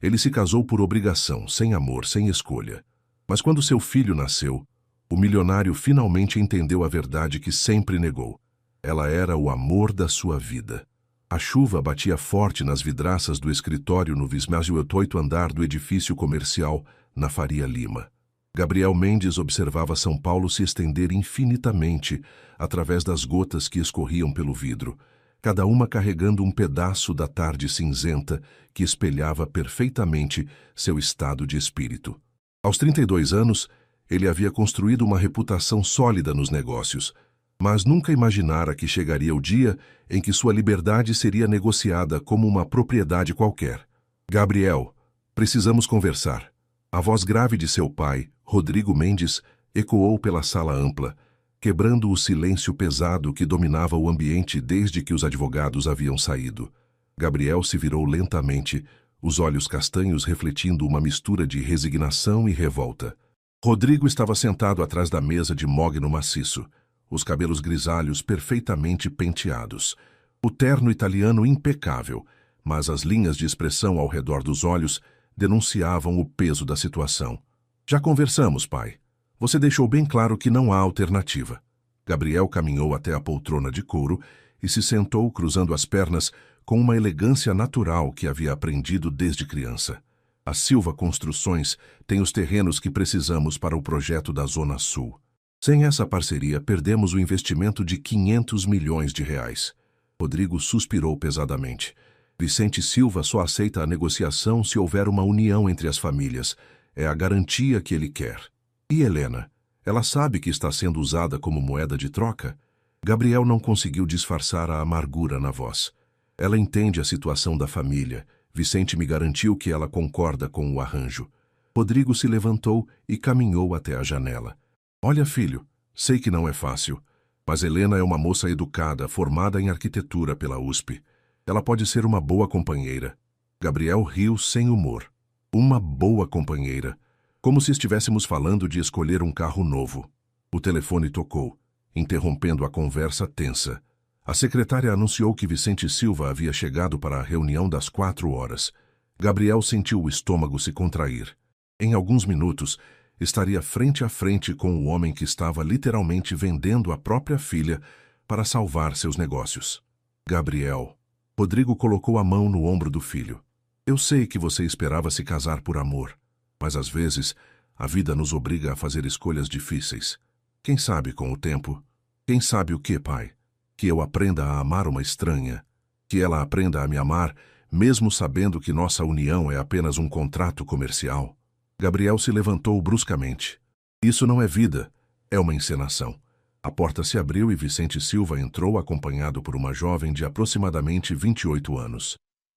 Ele se casou por obrigação, sem amor, sem escolha. Mas quando seu filho nasceu, o milionário finalmente entendeu a verdade que sempre negou. Ela era o amor da sua vida. A chuva batia forte nas vidraças do escritório no 28º andar do edifício comercial, na Faria Lima. Gabriel Mendes observava São Paulo se estender infinitamente através das gotas que escorriam pelo vidro, cada uma carregando um pedaço da tarde cinzenta que espelhava perfeitamente seu estado de espírito. Aos 32 anos, ele havia construído uma reputação sólida nos negócios, mas nunca imaginara que chegaria o dia em que sua liberdade seria negociada como uma propriedade qualquer. Gabriel, precisamos conversar. A voz grave de seu pai, Rodrigo Mendes, ecoou pela sala ampla, quebrando o silêncio pesado que dominava o ambiente desde que os advogados haviam saído. Gabriel se virou lentamente, os olhos castanhos refletindo uma mistura de resignação e revolta. Rodrigo estava sentado atrás da mesa de mogno maciço, os cabelos grisalhos perfeitamente penteados, o terno italiano impecável, mas as linhas de expressão ao redor dos olhos denunciavam o peso da situação. Já conversamos, pai. Você deixou bem claro que não há alternativa. Gabriel caminhou até a poltrona de couro e se sentou cruzando as pernas com uma elegância natural que havia aprendido desde criança. A Silva Construções tem os terrenos que precisamos para o projeto da Zona Sul. Sem essa parceria, perdemos o investimento de 500 milhões de reais. Rodrigo suspirou pesadamente. Vicente Silva só aceita a negociação se houver uma união entre as famílias. É a garantia que ele quer. E Helena? Ela sabe que está sendo usada como moeda de troca? Gabriel não conseguiu disfarçar a amargura na voz. Ela entende a situação da família. Vicente me garantiu que ela concorda com o arranjo. Rodrigo se levantou e caminhou até a janela. Olha, filho, sei que não é fácil, mas Helena é uma moça educada, formada em arquitetura pela USP. Ela pode ser uma boa companheira. Gabriel riu sem humor. Uma boa companheira. Como se estivéssemos falando de escolher um carro novo. O telefone tocou, interrompendo a conversa tensa. A secretária anunciou que Vicente Silva havia chegado para a reunião das 4 horas. Gabriel sentiu o estômago se contrair. Em alguns minutos, estaria frente a frente com o homem que estava literalmente vendendo a própria filha para salvar seus negócios. Gabriel. Rodrigo colocou a mão no ombro do filho. Eu sei que você esperava se casar por amor, mas às vezes a vida nos obriga a fazer escolhas difíceis. Quem sabe com o tempo? Quem sabe o que, pai? Que eu aprenda a amar uma estranha. Que ela aprenda a me amar, mesmo sabendo que nossa união é apenas um contrato comercial. Gabriel se levantou bruscamente. Isso não é vida, é uma encenação. A porta se abriu e Vicente Silva entrou acompanhado por uma jovem de aproximadamente 28 anos.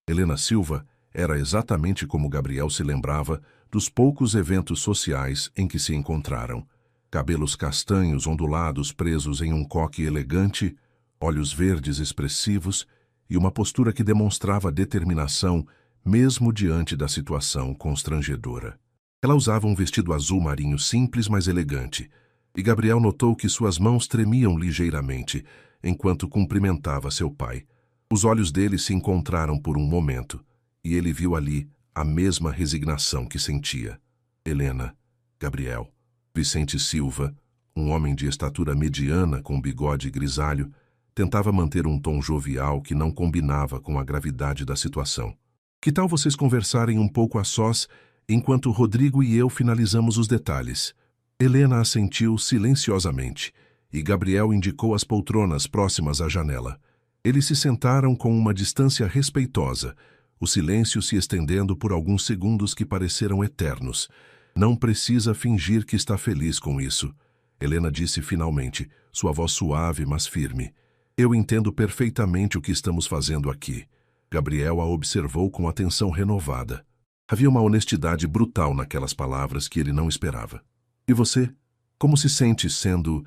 Helena Silva era exatamente como Gabriel se lembrava dos poucos eventos sociais em que se encontraram. Cabelos castanhos ondulados presos em um coque elegante, olhos verdes expressivos e uma postura que demonstrava determinação mesmo diante da situação constrangedora. Ela usava um vestido azul marinho simples, mas elegante, e Gabriel notou que suas mãos tremiam ligeiramente enquanto cumprimentava seu pai. Os olhos dele se encontraram por um momento, e ele viu ali a mesma resignação que sentia. Helena, Gabriel, Vicente Silva, um homem de estatura mediana com bigode grisalho, tentava manter um tom jovial que não combinava com a gravidade da situação. Que tal vocês conversarem um pouco a sós enquanto Rodrigo e eu finalizamos os detalhes? Helena assentiu silenciosamente, e Gabriel indicou as poltronas próximas à janela. Eles se sentaram com uma distância respeitosa, o silêncio se estendendo por alguns segundos que pareceram eternos. Não precisa fingir que está feliz com isso, Helena disse finalmente, sua voz suave, mas firme. Eu entendo perfeitamente o que estamos fazendo aqui. Gabriel a observou com atenção renovada. Havia uma honestidade brutal naquelas palavras que ele não esperava. E você? Como se sente sendo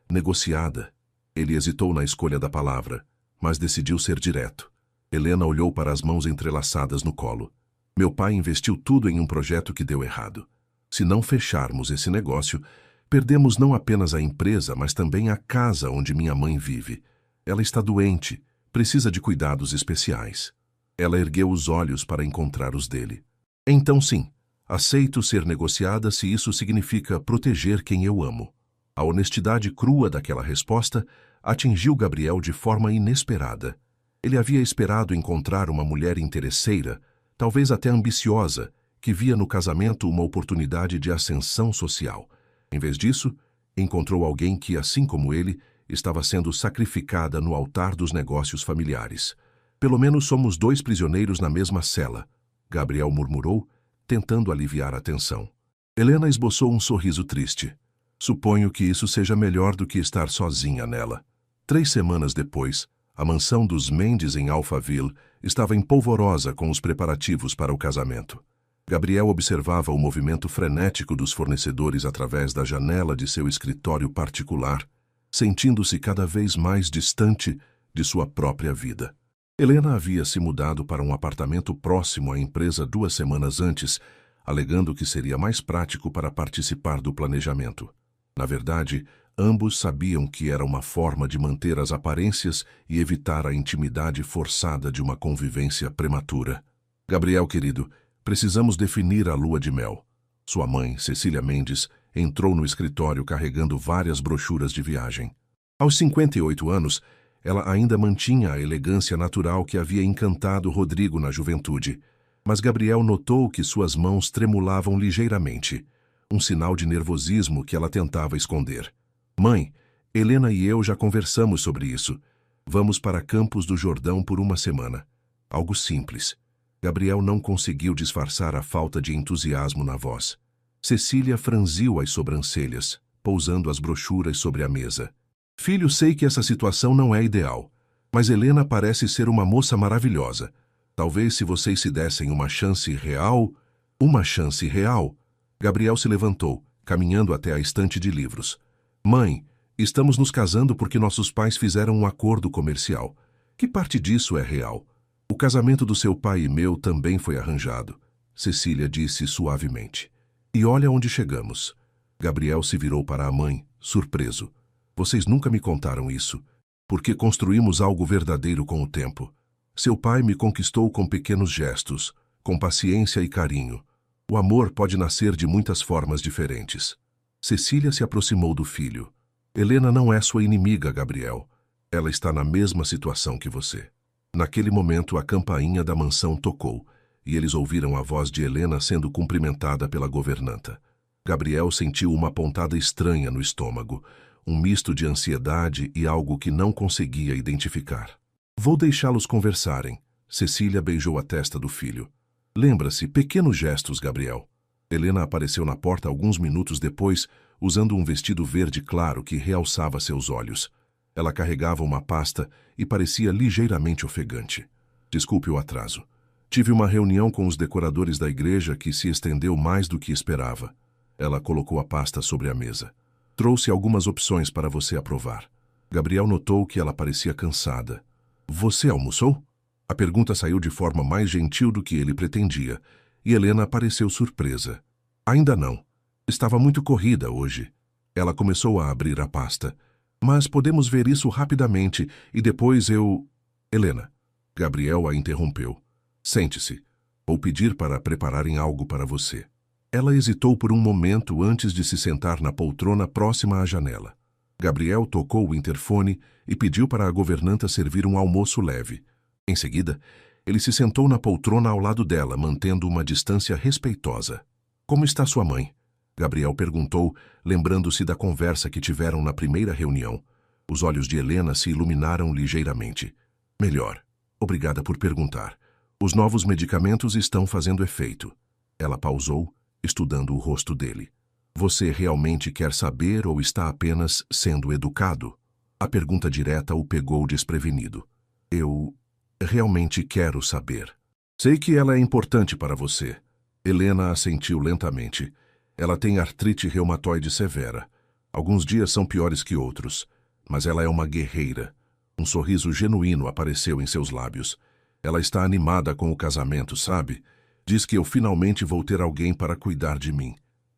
negociada? Ele hesitou na escolha da palavra, mas decidiu ser direto. Helena olhou para as mãos entrelaçadas no colo. Meu pai investiu tudo em um projeto que deu errado. Se não fecharmos esse negócio, perdemos não apenas a empresa, mas também a casa onde minha mãe vive. Ela está doente, precisa de cuidados especiais. Ela ergueu os olhos para encontrar os dele. Então sim, aceito ser negociada se isso significa proteger quem eu amo. A honestidade crua daquela resposta atingiu Gabriel de forma inesperada. Ele havia esperado encontrar uma mulher interesseira, talvez até ambiciosa, que via no casamento uma oportunidade de ascensão social. Em vez disso, encontrou alguém que, assim como ele, estava sendo sacrificada no altar dos negócios familiares. Pelo menos somos dois prisioneiros na mesma cela, Gabriel murmurou, tentando aliviar a tensão. Helena esboçou um sorriso triste. Suponho que isso seja melhor do que estar sozinha nela. 3 semanas depois, a mansão dos Mendes em Alphaville estava empolvorosa com os preparativos para o casamento. Gabriel observava o movimento frenético dos fornecedores através da janela de seu escritório particular, sentindo-se cada vez mais distante de sua própria vida. Helena havia se mudado para um apartamento próximo à empresa 2 semanas antes, alegando que seria mais prático para participar do planejamento. Na verdade, ambos sabiam que era uma forma de manter as aparências e evitar a intimidade forçada de uma convivência prematura. Gabriel, querido, precisamos definir a lua de mel. Sua mãe, Cecília Mendes, entrou no escritório carregando várias brochuras de viagem. Aos 58 anos, ela ainda mantinha a elegância natural que havia encantado Rodrigo na juventude, mas Gabriel notou que suas mãos tremulavam ligeiramente, um sinal de nervosismo que ela tentava esconder. Mãe, Helena e eu já conversamos sobre isso. Vamos para Campos do Jordão por 1 semana. Algo simples. Gabriel não conseguiu disfarçar a falta de entusiasmo na voz. Cecília franziu as sobrancelhas, pousando as brochuras sobre a mesa. Filho, sei que essa situação não é ideal, mas Helena parece ser uma moça maravilhosa. Talvez se vocês se dessem uma chance real... Uma chance real? Gabriel se levantou, caminhando até a estante de livros. Mãe, estamos nos casando porque nossos pais fizeram um acordo comercial. Que parte disso é real? O casamento do seu pai e meu também foi arranjado, Cecília disse suavemente. E olha onde chegamos. Gabriel se virou para a mãe, surpreso. Vocês nunca me contaram isso, porque construímos algo verdadeiro com o tempo. Seu pai me conquistou com pequenos gestos, com paciência e carinho. O amor pode nascer de muitas formas diferentes. Cecília se aproximou do filho. Helena não é sua inimiga, Gabriel. Ela está na mesma situação que você. Naquele momento, a campainha da mansão tocou, e eles ouviram a voz de Helena sendo cumprimentada pela governanta. Gabriel sentiu uma pontada estranha no estômago, um misto de ansiedade e algo que não conseguia identificar. Vou deixá-los conversarem. Cecília beijou a testa do filho. Lembra-se, pequenos gestos, Gabriel. Helena apareceu na porta alguns minutos depois, usando um vestido verde claro que realçava seus olhos. Ela carregava uma pasta e parecia ligeiramente ofegante. Desculpe o atraso. Tive uma reunião com os decoradores da igreja que se estendeu mais do que esperava. Ela colocou a pasta sobre a mesa. Trouxe algumas opções para você aprovar. Gabriel notou que ela parecia cansada. Você almoçou? A pergunta saiu de forma mais gentil do que ele pretendia, e Helena pareceu surpresa. Ainda não. Estava muito corrida hoje. Ela começou a abrir a pasta. Mas podemos ver isso rapidamente e depois eu... Helena. Gabriel a interrompeu. Sente-se. Vou pedir para prepararem algo para você. Ela hesitou por um momento antes de se sentar na poltrona próxima à janela. Gabriel tocou o interfone e pediu para a governanta servir um almoço leve. Em seguida, ele se sentou na poltrona ao lado dela, mantendo uma distância respeitosa. Como está sua mãe? Gabriel perguntou, lembrando-se da conversa que tiveram na primeira reunião. Os olhos de Helena se iluminaram ligeiramente. Melhor. Obrigada por perguntar. Os novos medicamentos estão fazendo efeito. Ela pausou, estudando o rosto dele. Você realmente quer saber ou está apenas sendo educado? A pergunta direta o pegou desprevenido. Eu realmente quero saber. Sei que ela é importante para você. Helena assentiu lentamente. Ela tem artrite reumatoide severa. Alguns dias são piores que outros, mas ela é uma guerreira. Um sorriso genuíno apareceu em seus lábios. Ela está animada com o casamento, sabe? Diz que eu finalmente vou ter alguém para cuidar de mim.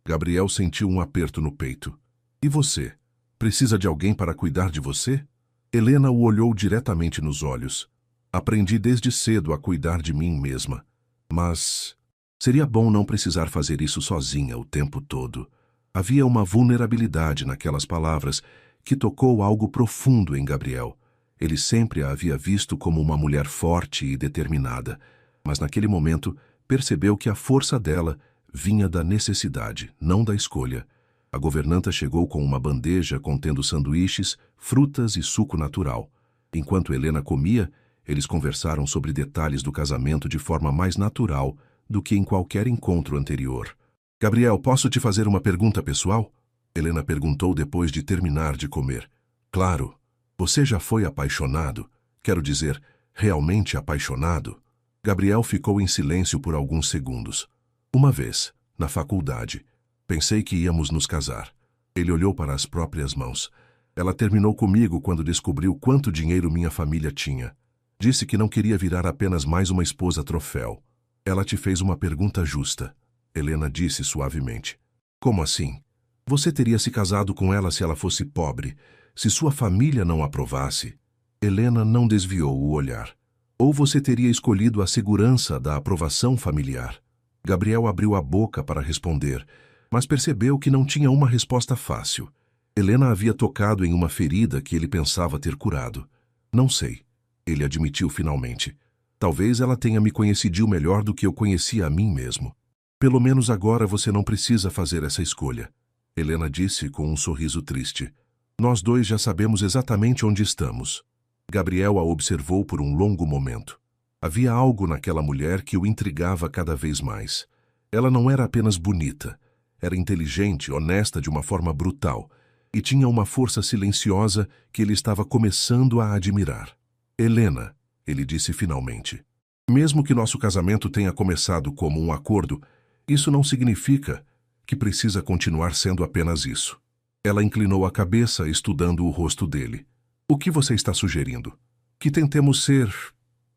Gabriel sentiu um aperto no peito. E você? Precisa de alguém para cuidar de você? Helena o olhou diretamente nos olhos. Aprendi desde cedo a cuidar de mim mesma. Mas Seria bom não precisar fazer isso sozinha o tempo todo. Havia uma vulnerabilidade naquelas palavras que tocou algo profundo em Gabriel. Ele sempre a havia visto como uma mulher forte e determinada, mas naquele momento percebeu que a força dela vinha da necessidade, não da escolha. A governanta chegou com uma bandeja contendo sanduíches, frutas e suco natural. Enquanto Helena comia, eles conversaram sobre detalhes do casamento de forma mais natural do que em qualquer encontro anterior. Gabriel, posso te fazer uma pergunta pessoal? Helena perguntou depois de terminar de comer. Claro. Você já foi apaixonado? Quero dizer, realmente apaixonado? Gabriel ficou em silêncio por alguns segundos. Uma vez, na faculdade, pensei que íamos nos casar. Ele olhou para as próprias mãos. Ela terminou comigo quando descobriu quanto dinheiro minha família tinha. Disse que não queria virar apenas mais uma esposa troféu. Ela te fez uma pergunta justa. Helena disse suavemente. Como assim? Você teria se casado com ela se ela fosse pobre, se sua família não aprovasse? Helena não desviou o olhar. Ou você teria escolhido a segurança da aprovação familiar? Gabriel abriu a boca para responder, mas percebeu que não tinha uma resposta fácil. Helena havia tocado em uma ferida que ele pensava ter curado. Não sei, ele admitiu finalmente. Talvez ela tenha me conhecido melhor do que eu conhecia a mim mesmo. Pelo menos agora você não precisa fazer essa escolha. Helena disse com um sorriso triste. Nós dois já sabemos exatamente onde estamos. Gabriel a observou por um longo momento. Havia algo naquela mulher que o intrigava cada vez mais. Ela não era apenas bonita. Era inteligente, honesta de uma forma brutal, e tinha uma força silenciosa que ele estava começando a admirar. Helena, ele disse finalmente. Mesmo que nosso casamento tenha começado como um acordo, isso não significa que precisa continuar sendo apenas isso. Ela inclinou a cabeça, estudando o rosto dele. O que você está sugerindo? Que tentemos ser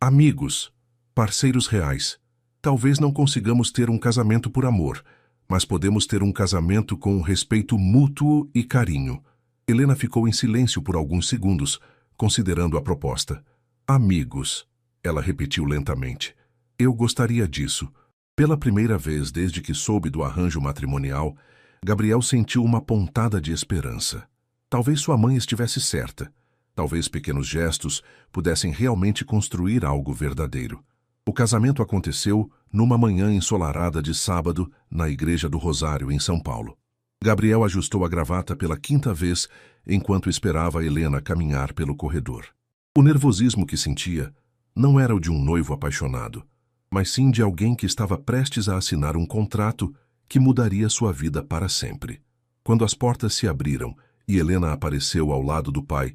amigos, parceiros reais. Talvez não consigamos ter um casamento por amor, mas podemos ter um casamento com respeito mútuo e carinho. Helena ficou em silêncio por alguns segundos, considerando a proposta. Amigos, ela repetiu lentamente. Eu gostaria disso. Pela primeira vez desde que soube do arranjo matrimonial, Gabriel sentiu uma pontada de esperança. Talvez sua mãe estivesse certa. Talvez pequenos gestos pudessem realmente construir algo verdadeiro. O casamento aconteceu numa manhã ensolarada de sábado na Igreja do Rosário, em São Paulo. Gabriel ajustou a gravata pela 5ª vez enquanto esperava Helena caminhar pelo corredor. O nervosismo que sentia não era o de um noivo apaixonado, mas sim de alguém que estava prestes a assinar um contrato que mudaria sua vida para sempre. Quando as portas se abriram e Helena apareceu ao lado do pai,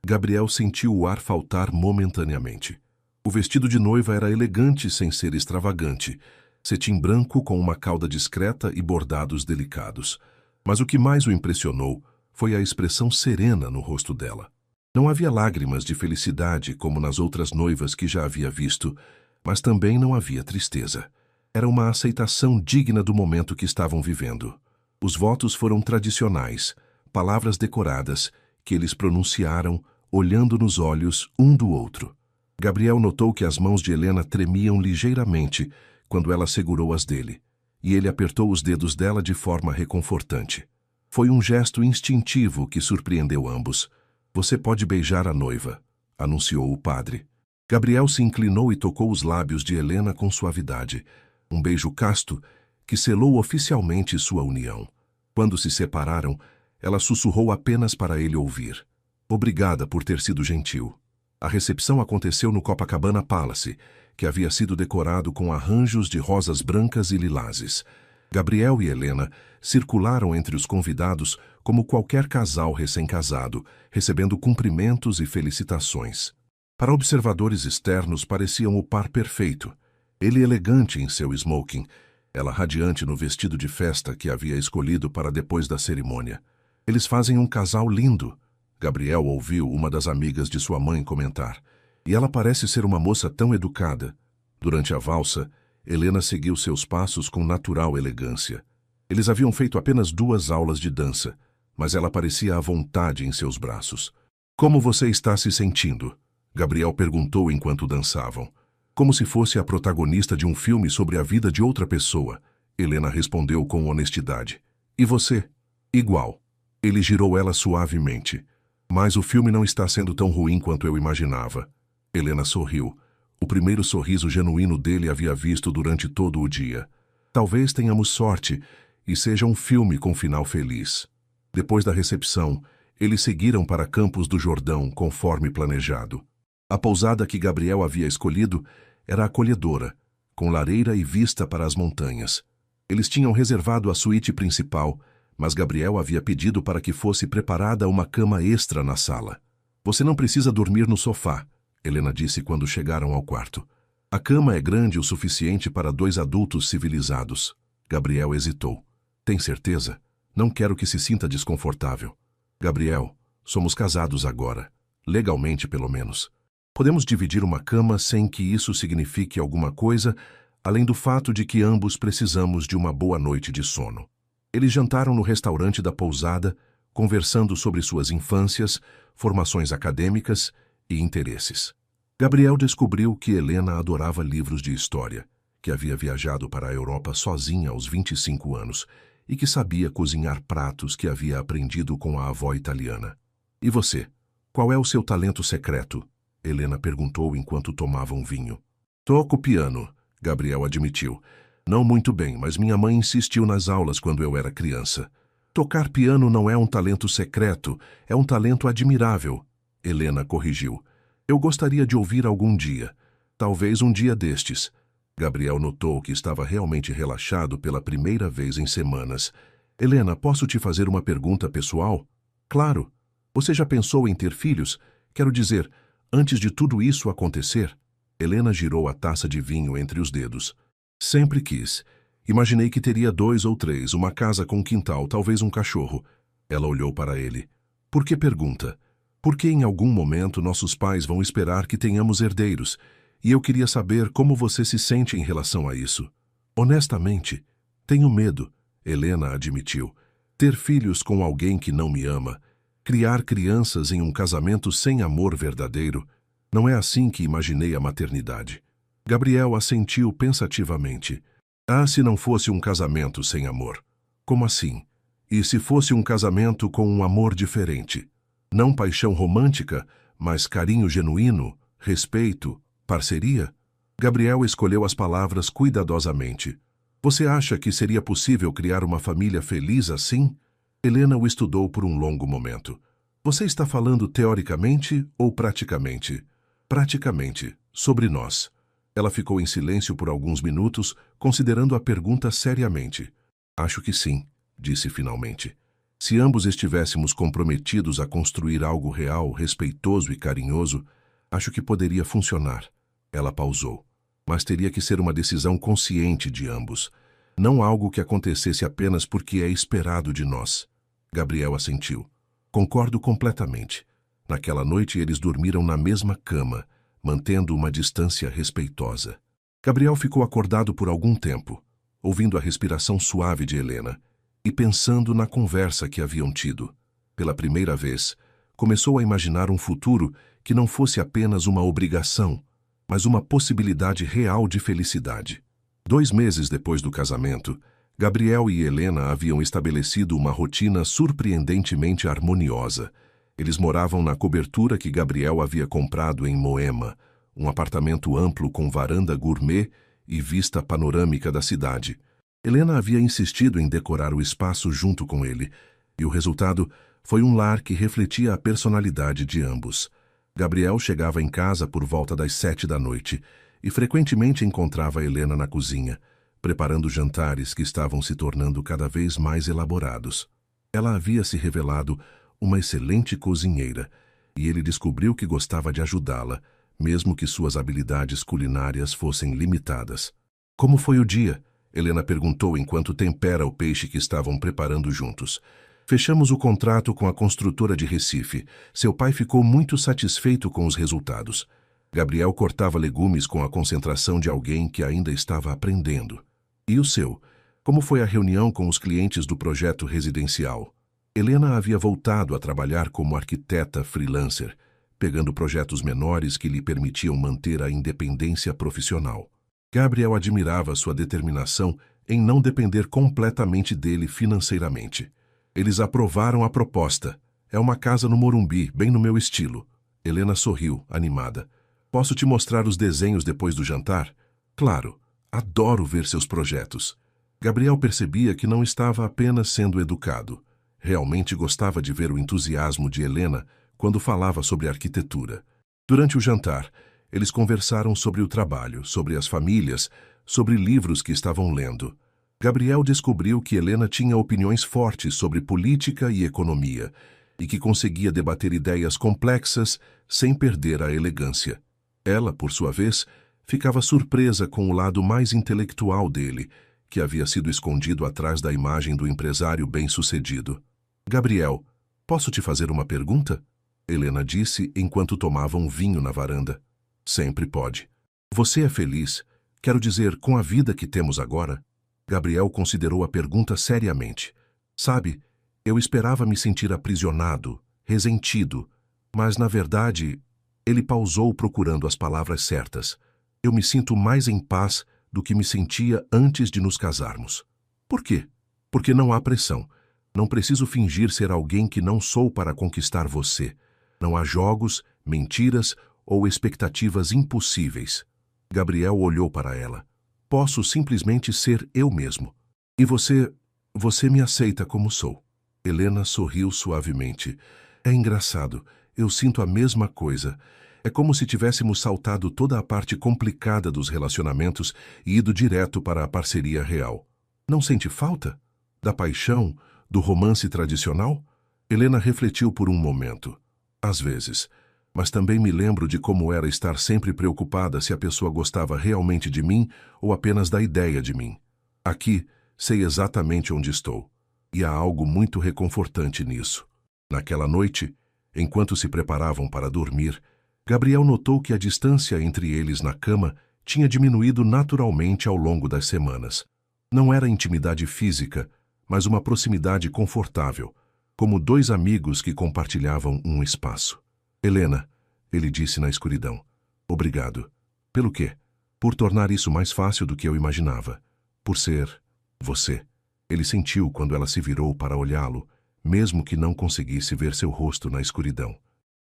Gabriel sentiu o ar faltar momentaneamente. O vestido de noiva era elegante sem ser extravagante, cetim branco com uma cauda discreta e bordados delicados. Mas o que mais o impressionou foi a expressão serena no rosto dela. Não havia lágrimas de felicidade como nas outras noivas que já havia visto, mas também não havia tristeza. Era uma aceitação digna do momento que estavam vivendo. Os votos foram tradicionais, palavras decoradas, que eles pronunciaram, olhando nos olhos um do outro. Gabriel notou que as mãos de Helena tremiam ligeiramente quando ela segurou as dele, e ele apertou os dedos dela de forma reconfortante. Foi um gesto instintivo que surpreendeu ambos. Você pode beijar a noiva, anunciou o padre. Gabriel se inclinou e tocou os lábios de Helena com suavidade, um beijo casto que selou oficialmente sua união. Quando se separaram, ela sussurrou apenas para ele ouvir. Obrigada por ter sido gentil. A recepção aconteceu no Copacabana Palace, que havia sido decorado com arranjos de rosas brancas e lilazes. Gabriel e Helena circularam entre os convidados como qualquer casal recém-casado, recebendo cumprimentos e felicitações. Para observadores externos, pareciam o par perfeito. Ele elegante em seu smoking, ela radiante no vestido de festa que havia escolhido para depois da cerimônia. Eles fazem um casal lindo, Gabriel ouviu uma das amigas de sua mãe comentar. E ela parece ser uma moça tão educada. Durante a valsa, Helena seguiu seus passos com natural elegância. Eles haviam feito apenas 2 aulas de dança, mas ela parecia à vontade em seus braços. Como você está se sentindo? Gabriel perguntou enquanto dançavam. Como se fosse a protagonista de um filme sobre a vida de outra pessoa. Helena respondeu com honestidade. E você? Igual. Ele girou ela suavemente. Mas o filme não está sendo tão ruim quanto eu imaginava. Helena sorriu. O primeiro sorriso genuíno dele havia visto durante todo o dia. Talvez tenhamos sorte e seja um filme com final feliz. Depois da recepção, eles seguiram para Campos do Jordão, conforme planejado. A pousada que Gabriel havia escolhido era acolhedora, com lareira e vista para as montanhas. Eles tinham reservado a suíte principal, mas Gabriel havia pedido para que fosse preparada uma cama extra na sala. Você não precisa dormir no sofá, Helena disse quando chegaram ao quarto. A cama é grande o suficiente para 2 adultos civilizados. Gabriel hesitou. Tem certeza? Não quero que se sinta desconfortável. Gabriel, somos casados agora. Legalmente, pelo menos. Podemos dividir uma cama sem que isso signifique alguma coisa, além do fato de que ambos precisamos de uma boa noite de sono. Eles jantaram no restaurante da pousada, conversando sobre suas infâncias, formações acadêmicas e interesses. Gabriel descobriu que Helena adorava livros de história, que havia viajado para a Europa sozinha aos 25 anos e que sabia cozinhar pratos que havia aprendido com a avó italiana. E você? Qual é o seu talento secreto? Helena perguntou enquanto tomavam vinho. Toco piano, Gabriel admitiu. Não muito bem, mas minha mãe insistiu nas aulas quando eu era criança. Tocar piano não é um talento secreto, é um talento admirável, Helena corrigiu. Eu gostaria de ouvir algum dia. Talvez um dia destes. Gabriel notou que estava realmente relaxado pela primeira vez em semanas. Helena, posso te fazer uma pergunta pessoal? Claro. Você já pensou em ter filhos? Quero dizer, antes de tudo isso acontecer? Helena girou a taça de vinho entre os dedos. Sempre quis. Imaginei que teria 2 ou 3, uma casa com quintal, talvez um cachorro. Ela olhou para ele. Por que pergunta? Porque em algum momento nossos pais vão esperar que tenhamos herdeiros, e eu queria saber como você se sente em relação a isso. Honestamente, tenho medo, Helena admitiu. Ter filhos com alguém que não me ama, criar crianças em um casamento sem amor verdadeiro, não é assim que imaginei a maternidade. Gabriel assentiu pensativamente. Ah, se não fosse um casamento sem amor. Como assim? E se fosse um casamento com um amor diferente? Não paixão romântica, mas carinho genuíno, respeito, parceria? Gabriel escolheu as palavras cuidadosamente. Você acha que seria possível criar uma família feliz assim? Helena o estudou por um longo momento. Você está falando teoricamente ou praticamente? Praticamente, sobre nós. Ela ficou em silêncio por alguns minutos, considerando a pergunta seriamente. Acho que sim, disse finalmente. Se ambos estivéssemos comprometidos a construir algo real, respeitoso e carinhoso, acho que poderia funcionar. Ela pausou. Mas teria que ser uma decisão consciente de ambos. Não algo que acontecesse apenas porque é esperado de nós. Gabriel assentiu. Concordo completamente. Naquela noite eles dormiram na mesma cama, mantendo uma distância respeitosa. Gabriel ficou acordado por algum tempo, ouvindo a respiração suave de Helena e pensando na conversa que haviam tido. Pela primeira vez, começou a imaginar um futuro que não fosse apenas uma obrigação, mas uma possibilidade real de felicidade. 2 meses depois do casamento, Gabriel e Helena haviam estabelecido uma rotina surpreendentemente harmoniosa. Eles moravam na cobertura que Gabriel havia comprado em Moema, um apartamento amplo com varanda gourmet e vista panorâmica da cidade. Helena havia insistido em decorar o espaço junto com ele, e o resultado foi um lar que refletia a personalidade de ambos. Gabriel chegava em casa por volta das 7 da noite e frequentemente encontrava Helena na cozinha, preparando jantares que estavam se tornando cada vez mais elaborados. Ela havia se revelado uma excelente cozinheira, e ele descobriu que gostava de ajudá-la, mesmo que suas habilidades culinárias fossem limitadas. Como foi o dia? Helena perguntou enquanto tempera o peixe que estavam preparando juntos. Fechamos o contrato com a construtora de Recife. Seu pai ficou muito satisfeito com os resultados. Gabriel cortava legumes com a concentração de alguém que ainda estava aprendendo. E o seu? Como foi a reunião com os clientes do projeto residencial? Helena havia voltado a trabalhar como arquiteta freelancer, pegando projetos menores que lhe permitiam manter a independência profissional. Gabriel admirava sua determinação em não depender completamente dele financeiramente. Eles aprovaram a proposta. É uma casa no Morumbi, bem no meu estilo. Helena sorriu, animada. Posso te mostrar os desenhos depois do jantar? Claro, adoro ver seus projetos. Gabriel percebia que não estava apenas sendo educado. Realmente gostava de ver o entusiasmo de Helena quando falava sobre arquitetura. Durante o jantar, eles conversaram sobre o trabalho, sobre as famílias, sobre livros que estavam lendo. Gabriel descobriu que Helena tinha opiniões fortes sobre política e economia e que conseguia debater ideias complexas sem perder a elegância. Ela, por sua vez, ficava surpresa com o lado mais intelectual dele, que havia sido escondido atrás da imagem do empresário bem-sucedido. Gabriel, posso te fazer uma pergunta? Helena disse enquanto tomavam vinho na varanda. Sempre pode. Você é feliz? Quero dizer, com a vida que temos agora? Gabriel considerou a pergunta seriamente. Sabe, eu esperava me sentir aprisionado, ressentido, mas, na verdade, ele pausou procurando as palavras certas. Eu me sinto mais em paz do que me sentia antes de nos casarmos. Por quê? Porque não há pressão. Não preciso fingir ser alguém que não sou para conquistar você. Não há jogos, mentiras ou expectativas impossíveis. Gabriel olhou para ela. Posso simplesmente ser eu mesmo. E você me aceita como sou. Helena sorriu suavemente. É engraçado, eu sinto a mesma coisa. É como se tivéssemos saltado toda a parte complicada dos relacionamentos e ido direto para a parceria real. Não sente falta? Da paixão? Do romance tradicional? Helena refletiu por um momento. Às vezes. Mas também me lembro de como era estar sempre preocupada se a pessoa gostava realmente de mim ou apenas da ideia de mim. Aqui, sei exatamente onde estou. E há algo muito reconfortante nisso. Naquela noite, enquanto se preparavam para dormir, Gabriel notou que a distância entre eles na cama tinha diminuído naturalmente ao longo das semanas. Não era intimidade física, mas uma proximidade confortável, como dois amigos que compartilhavam um espaço. Helena, ele disse na escuridão. Obrigado. Pelo quê? Por tornar isso mais fácil do que eu imaginava. Por ser você. Ele sentiu quando ela se virou para olhá-lo, mesmo que não conseguisse ver seu rosto na escuridão.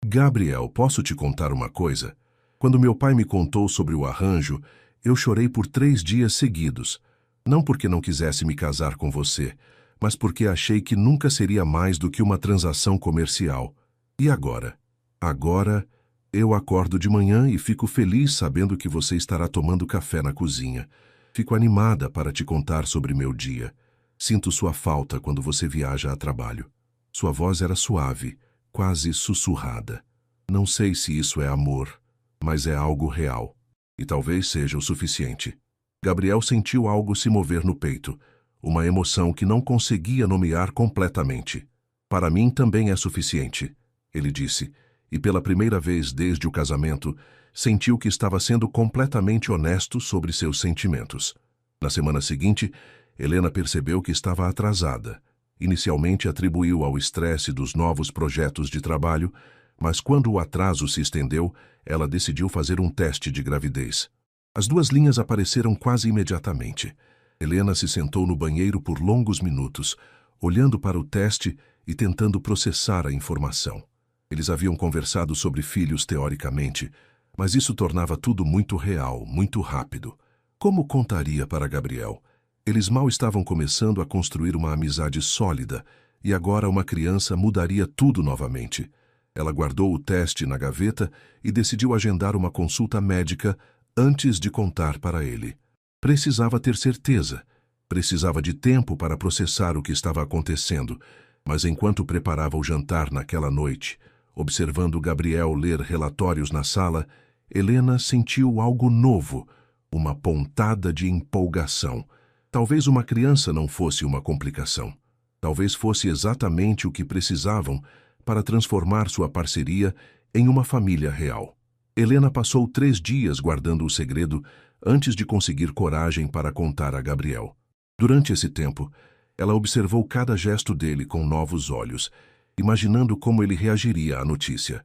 Gabriel, posso te contar uma coisa? Quando meu pai me contou sobre o arranjo, eu chorei por 3 dias seguidos. Não porque não quisesse me casar com você, mas porque achei que nunca seria mais do que uma transação comercial. E agora? Agora, eu acordo de manhã e fico feliz sabendo que você estará tomando café na cozinha. Fico animada para te contar sobre meu dia. Sinto sua falta quando você viaja a trabalho. Sua voz era suave, quase sussurrada. Não sei se isso é amor, mas é algo real. E talvez seja o suficiente. Gabriel sentiu algo se mover no peito, uma emoção que não conseguia nomear completamente. Para mim também é suficiente, ele disse, e pela primeira vez desde o casamento, sentiu que estava sendo completamente honesto sobre seus sentimentos. Na semana seguinte, Helena percebeu que estava atrasada. Inicialmente atribuiu ao estresse dos novos projetos de trabalho, mas quando o atraso se estendeu, ela decidiu fazer um teste de gravidez. As 2 linhas apareceram quase imediatamente. Helena se sentou no banheiro por longos minutos, olhando para o teste e tentando processar a informação. Eles haviam conversado sobre filhos teoricamente, mas isso tornava tudo muito real, muito rápido. Como contaria para Gabriel? Eles mal estavam começando a construir uma amizade sólida, e agora uma criança mudaria tudo novamente. Ela guardou o teste na gaveta e decidiu agendar uma consulta médica antes de contar para ele. Precisava ter certeza. Precisava de tempo para processar o que estava acontecendo, mas enquanto preparava o jantar naquela noite, observando Gabriel ler relatórios na sala, Helena sentiu algo novo, uma pontada de empolgação. Talvez uma criança não fosse uma complicação. Talvez fosse exatamente o que precisavam para transformar sua parceria em uma família real. Helena passou 3 dias guardando o segredo antes de conseguir coragem para contar a Gabriel. Durante esse tempo, ela observou cada gesto dele com novos olhos, imaginando como ele reagiria à notícia.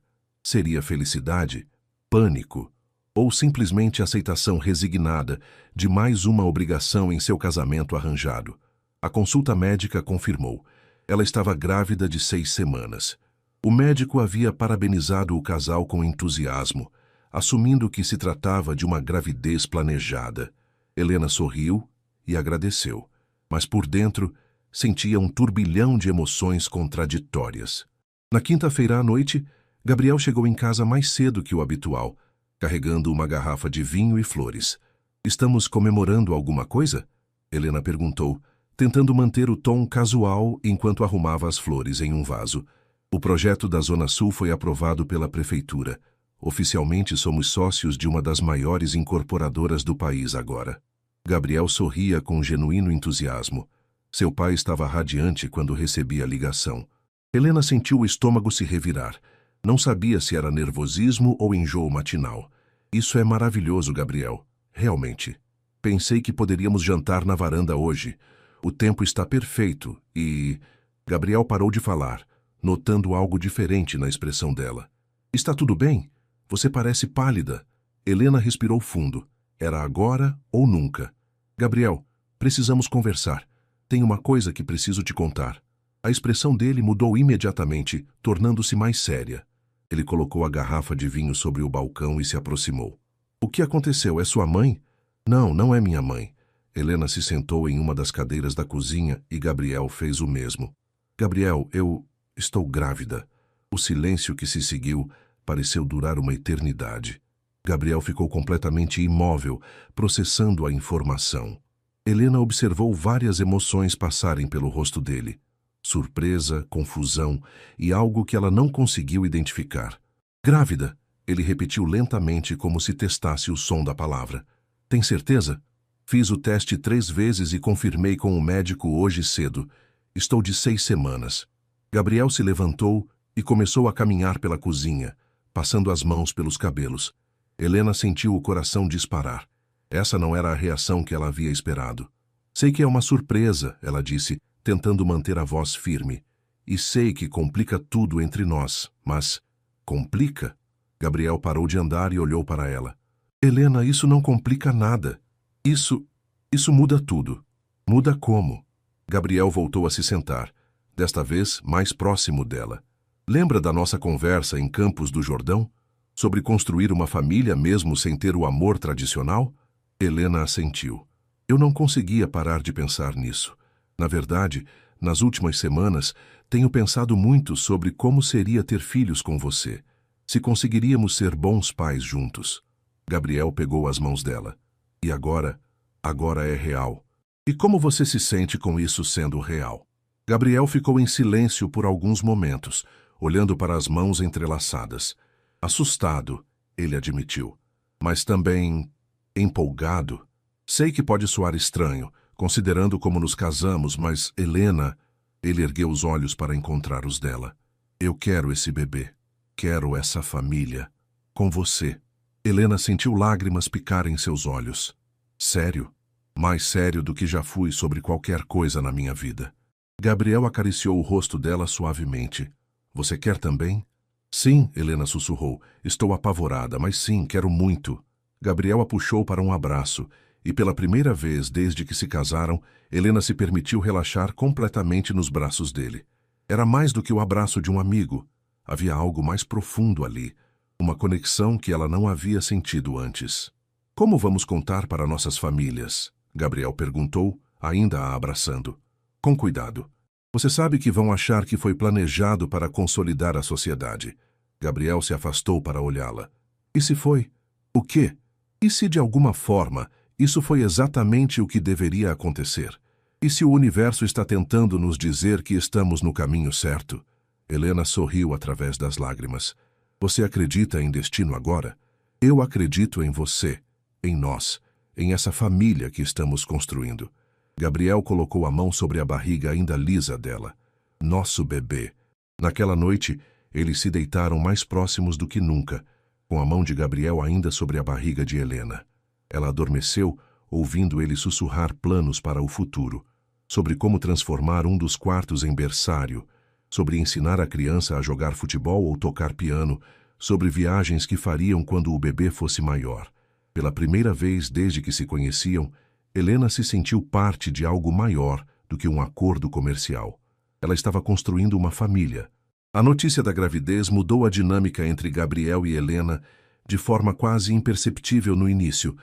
Seria felicidade? Pânico? Ou simplesmente aceitação resignada de mais uma obrigação em seu casamento arranjado? A consulta médica confirmou. Ela estava grávida de 6 semanas. O médico havia parabenizado o casal com entusiasmo, assumindo que se tratava de uma gravidez planejada. Helena sorriu e agradeceu, mas por dentro sentia um turbilhão de emoções contraditórias. Na quinta-feira à noite, Gabriel chegou em casa mais cedo que o habitual, carregando uma garrafa de vinho e flores. "Estamos comemorando alguma coisa?" Helena perguntou, tentando manter o tom casual enquanto arrumava as flores em um vaso. "O projeto da Zona Sul foi aprovado pela prefeitura. Oficialmente somos sócios de uma das maiores incorporadoras do país agora." Gabriel sorria com genuíno entusiasmo. Seu pai estava radiante quando recebia a ligação. Helena sentiu o estômago se revirar. Não sabia se era nervosismo ou enjoo matinal. "Isso é maravilhoso, Gabriel. Realmente. Pensei que poderíamos jantar na varanda hoje. O tempo está perfeito e..." Gabriel parou de falar, notando algo diferente na expressão dela. "Está tudo bem? Você parece pálida." Helena respirou fundo. Era agora ou nunca. "Gabriel, precisamos conversar. Tem uma coisa que preciso te contar." A expressão dele mudou imediatamente, tornando-se mais séria. Ele colocou a garrafa de vinho sobre o balcão e se aproximou. "O que aconteceu? É sua mãe?" "Não, não é minha mãe." Helena se sentou em uma das cadeiras da cozinha e Gabriel fez o mesmo. "Gabriel, eu estou grávida." O silêncio que se seguiu pareceu durar uma eternidade. Gabriel ficou completamente imóvel, processando a informação. Helena observou várias emoções passarem pelo rosto dele. Surpresa, confusão e algo que ela não conseguiu identificar. "Grávida?" Ele repetiu lentamente como se testasse o som da palavra. "Tem certeza?" "Fiz o teste 3 vezes e confirmei com o médico hoje cedo. Estou de 6 semanas." Gabriel se levantou e começou a caminhar pela cozinha, passando as mãos pelos cabelos. Helena sentiu o coração disparar. Essa não era a reação que ela havia esperado. "Sei que é uma surpresa," ela disse, tentando manter a voz firme. "E sei que complica tudo entre nós, mas..." "Complica?" Gabriel parou de andar e olhou para ela. "Helena, isso não complica nada. Isso muda tudo." "Muda como?" Gabriel voltou a se sentar, desta vez mais próximo dela. "Lembra da nossa conversa em Campos do Jordão? Sobre construir uma família mesmo sem ter o amor tradicional?" Helena assentiu. "Eu não conseguia parar de pensar nisso. Na verdade, nas últimas semanas, tenho pensado muito sobre como seria ter filhos com você. Se conseguiríamos ser bons pais juntos." Gabriel pegou as mãos dela. "E agora? Agora é real. E como você se sente com isso sendo real?" Gabriel ficou em silêncio por alguns momentos, olhando para as mãos entrelaçadas. "Assustado," ele admitiu, "mas também empolgado. Sei que pode soar estranho, considerando como nos casamos, mas, Helena..." Ele ergueu os olhos para encontrar os dela. "Eu quero esse bebê. Quero essa família. Com você." Helena sentiu lágrimas picarem seus olhos. "Sério? Mais sério do que já fui sobre qualquer coisa na minha vida." Gabriel acariciou o rosto dela suavemente. "Você quer também?" "Sim," Helena sussurrou. "Estou apavorada, mas sim, quero muito." Gabriel a puxou para um abraço, e pela primeira vez desde que se casaram, Helena se permitiu relaxar completamente nos braços dele. Era mais do que o abraço de um amigo. Havia algo mais profundo ali, uma conexão que ela não havia sentido antes. "Como vamos contar para nossas famílias?" Gabriel perguntou, ainda a abraçando. "Com cuidado. Você sabe que vão achar que foi planejado para consolidar a sociedade." Gabriel se afastou para olhá-la. "E se foi? O quê? E se de alguma forma isso foi exatamente o que deveria acontecer? E se o universo está tentando nos dizer que estamos no caminho certo?" Helena sorriu através das lágrimas. "Você acredita em destino agora? Eu acredito em você, em nós, em essa família que estamos construindo." Gabriel colocou a mão sobre a barriga ainda lisa dela. "Nosso bebê." Naquela noite, eles se deitaram mais próximos do que nunca, com a mão de Gabriel ainda sobre a barriga de Helena. Ela adormeceu, ouvindo ele sussurrar planos para o futuro, sobre como transformar um dos quartos em berçário, sobre ensinar a criança a jogar futebol ou tocar piano, sobre viagens que fariam quando o bebê fosse maior. Pela primeira vez desde que se conheciam, Helena se sentiu parte de algo maior do que um acordo comercial. Ela estava construindo uma família. A notícia da gravidez mudou a dinâmica entre Gabriel e Helena de forma quase imperceptível no início,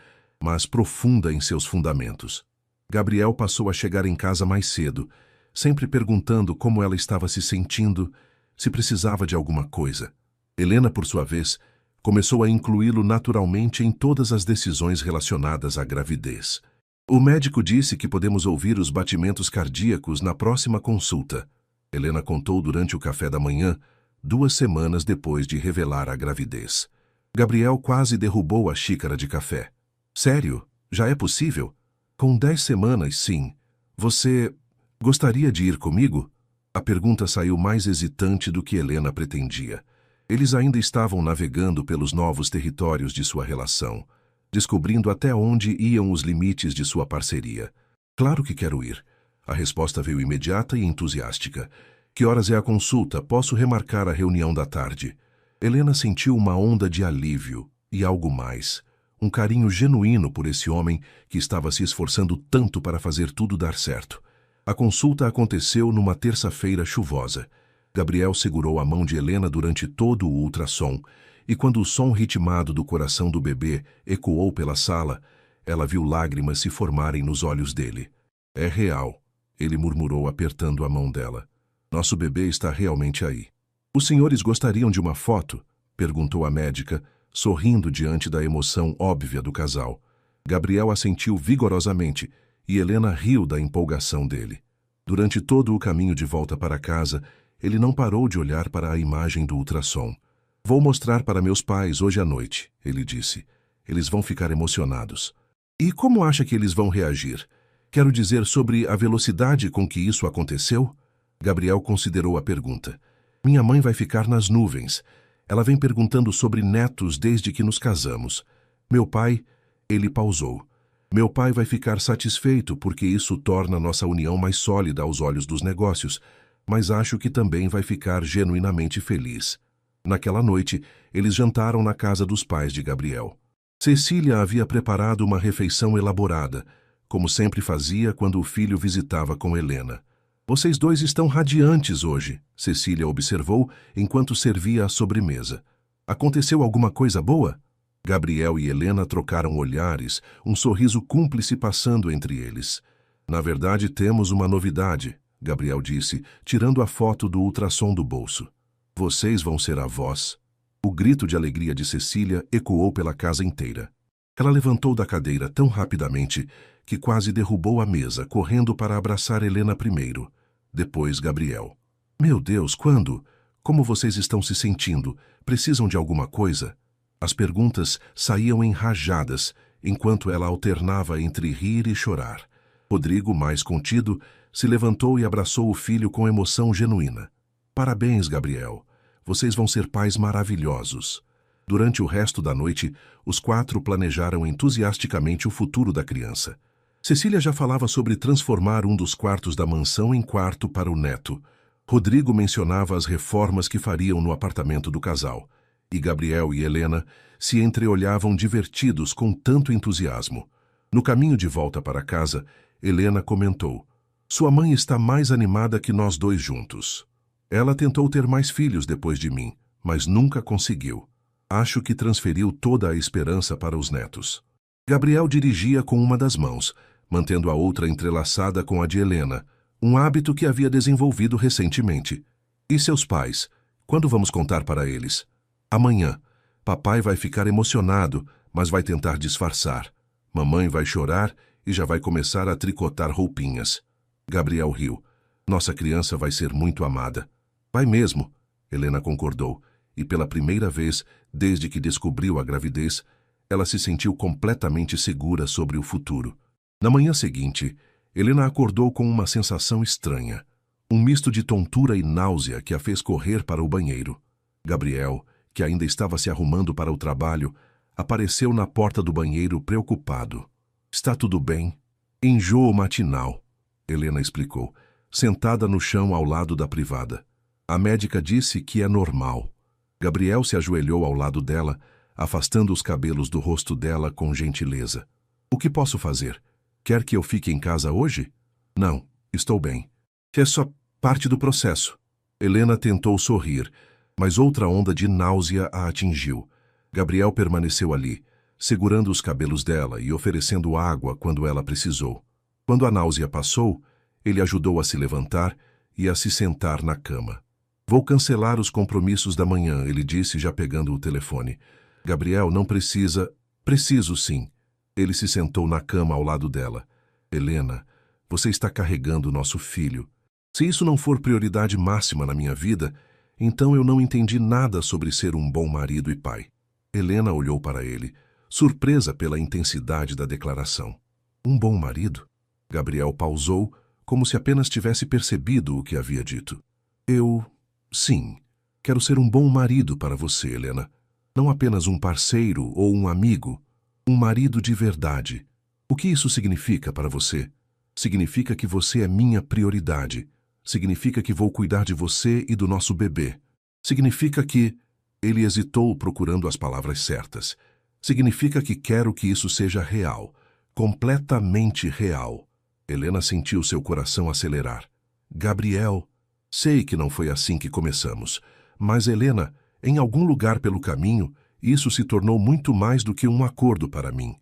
mas profunda em seus fundamentos. Gabriel passou a chegar em casa mais cedo, sempre perguntando como ela estava se sentindo, se precisava de alguma coisa. Helena, por sua vez, começou a incluí-lo naturalmente em todas as decisões relacionadas à gravidez. O médico disse que podemos ouvir os batimentos cardíacos na próxima consulta. Helena contou durante o café da manhã, 2 semanas depois de revelar a gravidez. Gabriel quase derrubou a xícara de café. Sério? Já é possível? Com 10 semanas, sim. Você gostaria de ir comigo? A pergunta saiu mais hesitante do que Helena pretendia. Eles ainda estavam navegando pelos novos territórios de sua relação, descobrindo até onde iam os limites de sua parceria. Claro que quero ir. A resposta veio imediata e entusiástica. Que horas é a consulta? Posso remarcar a reunião da tarde? Helena sentiu uma onda de alívio e algo mais. Um carinho genuíno por esse homem que estava se esforçando tanto para fazer tudo dar certo. A consulta aconteceu numa terça-feira chuvosa. Gabriel segurou a mão de Helena durante todo o ultrassom, e quando o som ritmado do coração do bebê ecoou pela sala, ela viu lágrimas se formarem nos olhos dele. É real, ele murmurou apertando a mão dela. Nosso bebê está realmente aí. Os senhores gostariam de uma foto? Perguntou a médica, sorrindo diante da emoção óbvia do casal. Gabriel assentiu vigorosamente e Helena riu da empolgação dele. Durante todo o caminho de volta para casa, ele não parou de olhar para a imagem do ultrassom. Vou mostrar para meus pais hoje à noite, ele disse. Eles vão ficar emocionados. E como acha que eles vão reagir? Quero dizer sobre a velocidade com que isso aconteceu? Gabriel considerou a pergunta. Minha mãe vai ficar nas nuvens. Ela vem perguntando sobre netos desde que nos casamos. Meu pai... Ele pausou. Meu pai vai ficar satisfeito porque isso torna nossa união mais sólida aos olhos dos negócios, mas acho que também vai ficar genuinamente feliz. Naquela noite, eles jantaram na casa dos pais de Gabriel. Cecília havia preparado uma refeição elaborada, como sempre fazia quando o filho visitava com Helena. Vocês dois estão radiantes hoje, Cecília observou enquanto servia a sobremesa. Aconteceu alguma coisa boa? Gabriel e Helena trocaram olhares, um sorriso cúmplice passando entre eles. Na verdade, temos uma novidade, Gabriel disse, tirando a foto do ultrassom do bolso. Vocês vão ser avós. O grito de alegria de Cecília ecoou pela casa inteira. Ela levantou da cadeira tão rapidamente que quase derrubou a mesa, correndo para abraçar Helena primeiro. Depois Gabriel. Meu Deus, quando? Como vocês estão se sentindo? Precisam de alguma coisa? As perguntas saíam em rajadas, enquanto ela alternava entre rir e chorar. Rodrigo, mais contido, se levantou e abraçou o filho com emoção genuína. Parabéns, Gabriel. Vocês vão ser pais maravilhosos. Durante o resto da noite, os 4 planejaram entusiasticamente o futuro da criança. Cecília já falava sobre transformar um dos quartos da mansão em quarto para o neto. Rodrigo mencionava as reformas que fariam no apartamento do casal. E Gabriel e Helena se entreolhavam divertidos com tanto entusiasmo. No caminho de volta para casa, Helena comentou: Sua mãe está mais animada que nós dois juntos. Ela tentou ter mais filhos depois de mim, mas nunca conseguiu. Acho que transferiu toda a esperança para os netos. Gabriel dirigia com uma das mãos, mantendo a outra entrelaçada com a de Helena, um hábito que havia desenvolvido recentemente. E seus pais? Quando vamos contar para eles? Amanhã. Papai vai ficar emocionado, mas vai tentar disfarçar. Mamãe vai chorar e já vai começar a tricotar roupinhas. Gabriel riu. Nossa criança vai ser muito amada. Vai mesmo, Helena concordou, e pela primeira vez, desde que descobriu a gravidez, ela se sentiu completamente segura sobre o futuro. Na manhã seguinte, Helena acordou com uma sensação estranha, um misto de tontura e náusea que a fez correr para o banheiro. Gabriel, que ainda estava se arrumando para o trabalho, apareceu na porta do banheiro preocupado. Está tudo bem? Enjoo matinal, Helena explicou, sentada no chão ao lado da privada. A médica disse que é normal. Gabriel se ajoelhou ao lado dela, afastando os cabelos do rosto dela com gentileza. O que posso fazer? Quer que eu fique em casa hoje? Não, estou bem. É só parte do processo. Helena tentou sorrir, mas outra onda de náusea a atingiu. Gabriel permaneceu ali, segurando os cabelos dela e oferecendo água quando ela precisou. Quando a náusea passou, ele ajudou a se levantar e a se sentar na cama. Vou cancelar os compromissos da manhã, ele disse, já pegando o telefone. Gabriel, não precisa... Preciso, sim. Ele se sentou na cama ao lado dela. Helena, você está carregando nosso filho. Se isso não for prioridade máxima na minha vida, então eu não entendi nada sobre ser um bom marido e pai. Helena olhou para ele, surpresa pela intensidade da declaração. Um bom marido? Gabriel pausou, como se apenas tivesse percebido o que havia dito. Sim, quero ser um bom marido para você, Helena. Não apenas um parceiro ou um amigo. Um marido de verdade. O que isso significa para você? Significa que você é minha prioridade. Significa que vou cuidar de você e do nosso bebê. Significa que... Ele hesitou procurando as palavras certas. Significa que quero que isso seja real. Completamente real. Helena sentiu seu coração acelerar. Gabriel, sei que não foi assim que começamos. Mas, Helena, em algum lugar pelo caminho, isso se tornou muito mais do que um acordo para mim.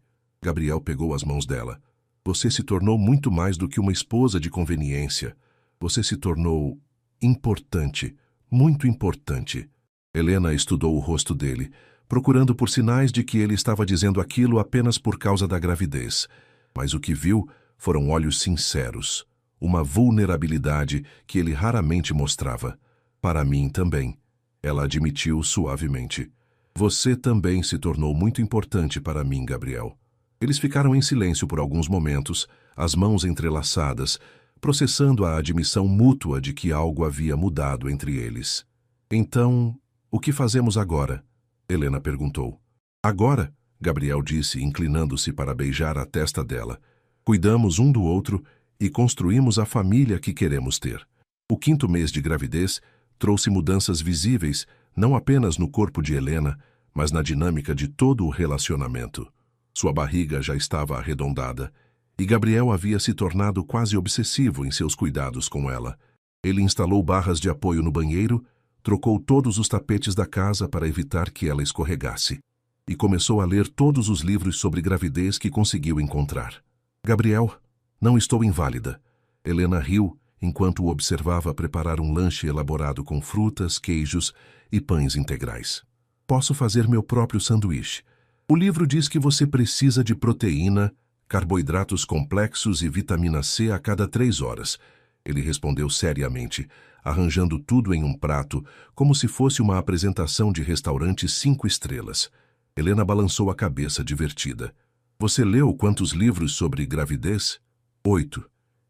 Gabriel pegou as mãos dela. Você se tornou muito mais do que uma esposa de conveniência. Você se tornou importante, muito importante. Helena estudou o rosto dele, procurando por sinais de que ele estava dizendo aquilo apenas por causa da gravidez. Mas o que viu foram olhos sinceros, uma vulnerabilidade que ele raramente mostrava. Para mim também, ela admitiu suavemente. Você também se tornou muito importante para mim, Gabriel. Eles ficaram em silêncio por alguns momentos, as mãos entrelaçadas, processando a admissão mútua de que algo havia mudado entre eles. Então, o que fazemos agora? Helena perguntou. Agora, Gabriel disse, inclinando-se para beijar a testa dela. Cuidamos um do outro e construímos a família que queremos ter. O 5º mês de gravidez trouxe mudanças visíveis, não apenas no corpo de Helena, mas na dinâmica de todo o relacionamento. Sua barriga já estava arredondada, e Gabriel havia se tornado quase obsessivo em seus cuidados com ela. Ele instalou barras de apoio no banheiro, trocou todos os tapetes da casa para evitar que ela escorregasse, e começou a ler todos os livros sobre gravidez que conseguiu encontrar. Gabriel, não estou inválida. Helena riu enquanto o observava preparar um lanche elaborado com frutas, queijos e pães integrais. Posso fazer meu próprio sanduíche. O livro diz que você precisa de proteína, carboidratos complexos e vitamina C a cada 3 horas. Ele respondeu seriamente, arranjando tudo em um prato, como se fosse uma apresentação de restaurante 5 estrelas. Helena balançou a cabeça, divertida. Você leu quantos livros sobre gravidez? 8.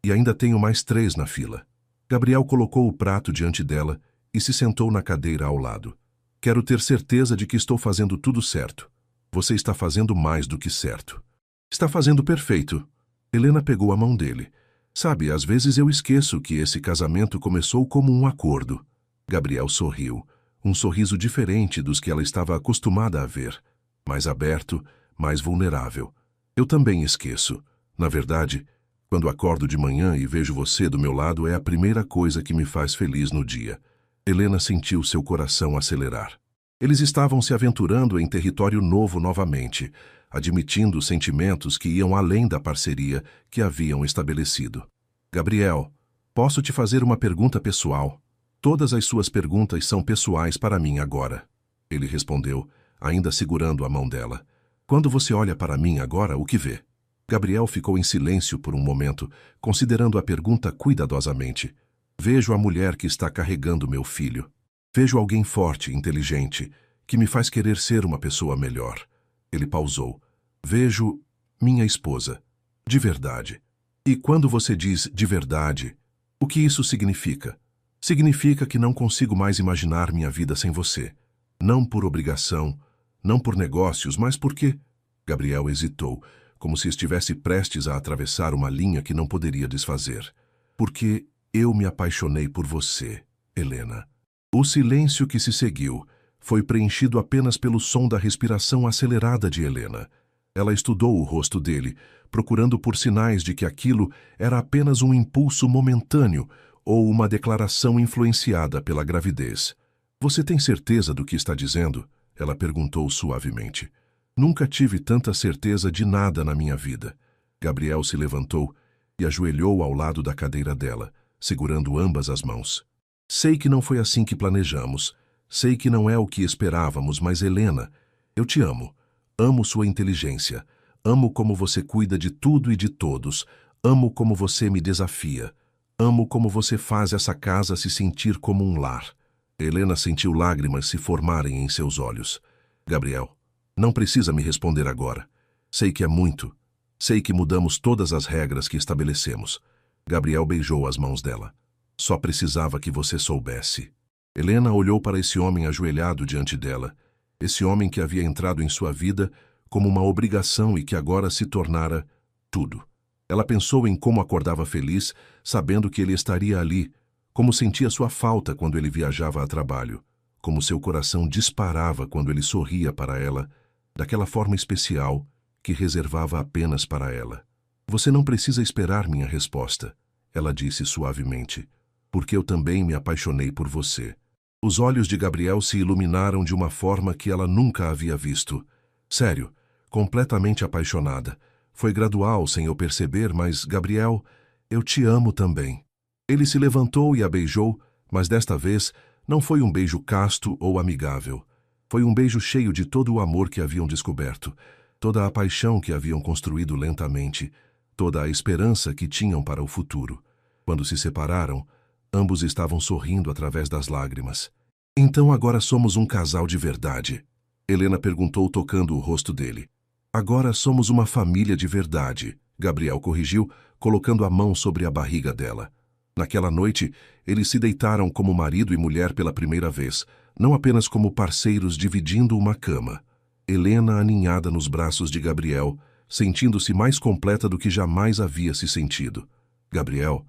E ainda tenho mais 3 na fila. Gabriel colocou o prato diante dela e se sentou na cadeira ao lado. Quero ter certeza de que estou fazendo tudo certo. Você está fazendo mais do que certo. Está fazendo perfeito. Helena pegou a mão dele. Sabe, às vezes eu esqueço que esse casamento começou como um acordo. Gabriel sorriu, um sorriso diferente dos que ela estava acostumada a ver. Mais aberto, mais vulnerável. Eu também esqueço. Na verdade, quando acordo de manhã e vejo você do meu lado, é a primeira coisa que me faz feliz no dia. Helena sentiu seu coração acelerar. Eles estavam se aventurando em território novo novamente, admitindo sentimentos que iam além da parceria que haviam estabelecido. Gabriel, posso te fazer uma pergunta pessoal? Todas as suas perguntas são pessoais para mim agora. Ele respondeu, ainda segurando a mão dela. Quando você olha para mim agora, o que vê? Gabriel ficou em silêncio por um momento, considerando a pergunta cuidadosamente. Vejo a mulher que está carregando meu filho. Vejo alguém forte, inteligente, que me faz querer ser uma pessoa melhor. Ele pausou. Vejo minha esposa. De verdade. E quando você diz de verdade, o que isso significa? Significa que não consigo mais imaginar minha vida sem você. Não por obrigação, não por negócios, mas porque... Gabriel hesitou, como se estivesse prestes a atravessar uma linha que não poderia desfazer. Porque eu me apaixonei por você, Helena. O silêncio que se seguiu foi preenchido apenas pelo som da respiração acelerada de Helena. Ela estudou o rosto dele, procurando por sinais de que aquilo era apenas um impulso momentâneo ou uma declaração influenciada pela gravidez. "Você tem certeza do que está dizendo?" Ela perguntou suavemente. "Nunca tive tanta certeza de nada na minha vida." Gabriel se levantou e ajoelhou ao lado da cadeira dela, segurando ambas as mãos. "Sei que não foi assim que planejamos. Sei que não é o que esperávamos, mas Helena, eu te amo. Amo sua inteligência. Amo como você cuida de tudo e de todos. Amo como você me desafia. Amo como você faz essa casa se sentir como um lar." Helena sentiu lágrimas se formarem em seus olhos. "Gabriel, não precisa me responder agora. Sei que é muito. Sei que mudamos todas as regras que estabelecemos." Gabriel beijou as mãos dela. "Só precisava que você soubesse." Helena olhou para esse homem ajoelhado diante dela, esse homem que havia entrado em sua vida como uma obrigação e que agora se tornara tudo. Ela pensou em como acordava feliz, sabendo que ele estaria ali, como sentia sua falta quando ele viajava a trabalho, como seu coração disparava quando ele sorria para ela, daquela forma especial que reservava apenas para ela. "Você não precisa esperar minha resposta," ela disse suavemente, "porque eu também me apaixonei por você." Os olhos de Gabriel se iluminaram de uma forma que ela nunca havia visto. Sério, completamente apaixonada. Foi gradual, sem eu perceber, mas, Gabriel, eu te amo também. Ele se levantou e a beijou, mas desta vez não foi um beijo casto ou amigável. Foi um beijo cheio de todo o amor que haviam descoberto, toda a paixão que haviam construído lentamente, toda a esperança que tinham para o futuro. Quando se separaram, ambos estavam sorrindo através das lágrimas. "Então agora somos um casal de verdade?" Helena perguntou, tocando o rosto dele. "Agora somos uma família de verdade," Gabriel corrigiu, colocando a mão sobre a barriga dela. Naquela noite, eles se deitaram como marido e mulher pela primeira vez, não apenas como parceiros dividindo uma cama. Helena aninhada nos braços de Gabriel, sentindo-se mais completa do que jamais havia se sentido. "Gabriel,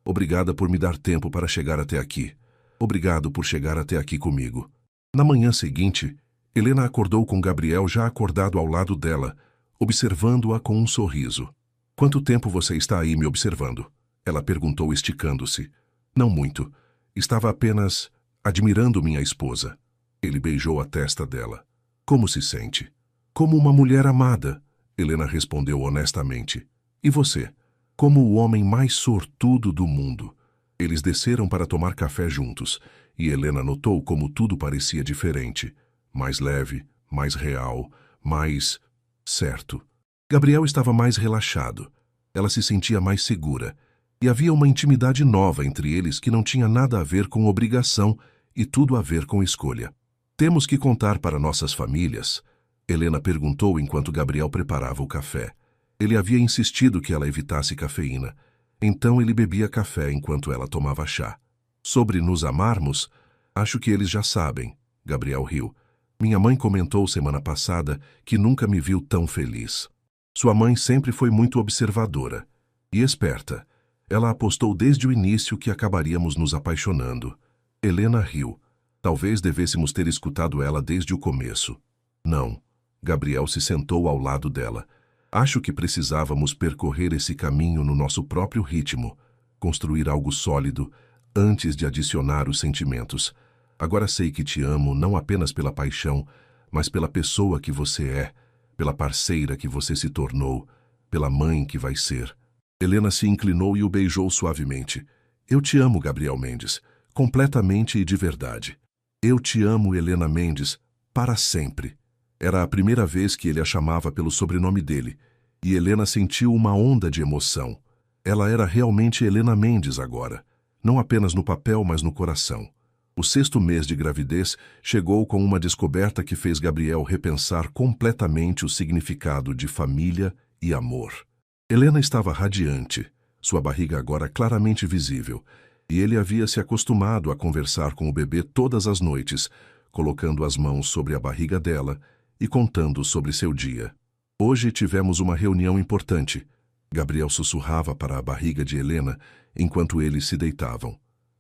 obrigada por me dar tempo para chegar até aqui. Obrigado por chegar até aqui comigo." Na manhã seguinte, Helena acordou com Gabriel já acordado ao lado dela, observando-a com um sorriso. "Quanto tempo você está aí me observando?" ela perguntou, esticando-se. "Não muito. Estava apenas admirando minha esposa." Ele beijou a testa dela. "Como se sente?" "Como uma mulher amada," Helena respondeu honestamente. "E você?" "Como o homem mais sortudo do mundo." Eles desceram para tomar café juntos, e Helena notou como tudo parecia diferente. Mais leve, mais real, mais certo. Gabriel estava mais relaxado. Ela se sentia mais segura. E havia uma intimidade nova entre eles que não tinha nada a ver com obrigação e tudo a ver com escolha. "Temos que contar para nossas famílias?" Helena perguntou enquanto Gabriel preparava o café. Ele havia insistido que ela evitasse cafeína. Então ele bebia café enquanto ela tomava chá. "Sobre nos amarmos? Acho que eles já sabem." Gabriel riu. "Minha mãe comentou semana passada que nunca me viu tão feliz." Sua mãe sempre foi muito observadora e esperta. Ela apostou desde o início que acabaríamos nos apaixonando. Helena riu. Talvez devêssemos ter escutado ela desde o começo. "Não." Gabriel se sentou ao lado dela. "Acho que precisávamos percorrer esse caminho no nosso próprio ritmo, construir algo sólido, antes de adicionar os sentimentos. Agora sei que te amo não apenas pela paixão, mas pela pessoa que você é, pela parceira que você se tornou, pela mãe que vai ser." Helena se inclinou e o beijou suavemente. "Eu te amo, Gabriel Mendes, completamente e de verdade. Eu te amo, Helena Mendes, para sempre." Era a primeira vez que ele a chamava pelo sobrenome dele, e Helena sentiu uma onda de emoção. Ela era realmente Helena Mendes agora, não apenas no papel, mas no coração. O 6º mês de gravidez chegou com uma descoberta que fez Gabriel repensar completamente o significado de família e amor. Helena estava radiante, sua barriga agora claramente visível, e ele havia se acostumado a conversar com o bebê todas as noites, colocando as mãos sobre a barriga dela e contando sobre seu dia. "Hoje tivemos uma reunião importante." Gabriel sussurrava para a barriga de Helena enquanto eles se deitavam.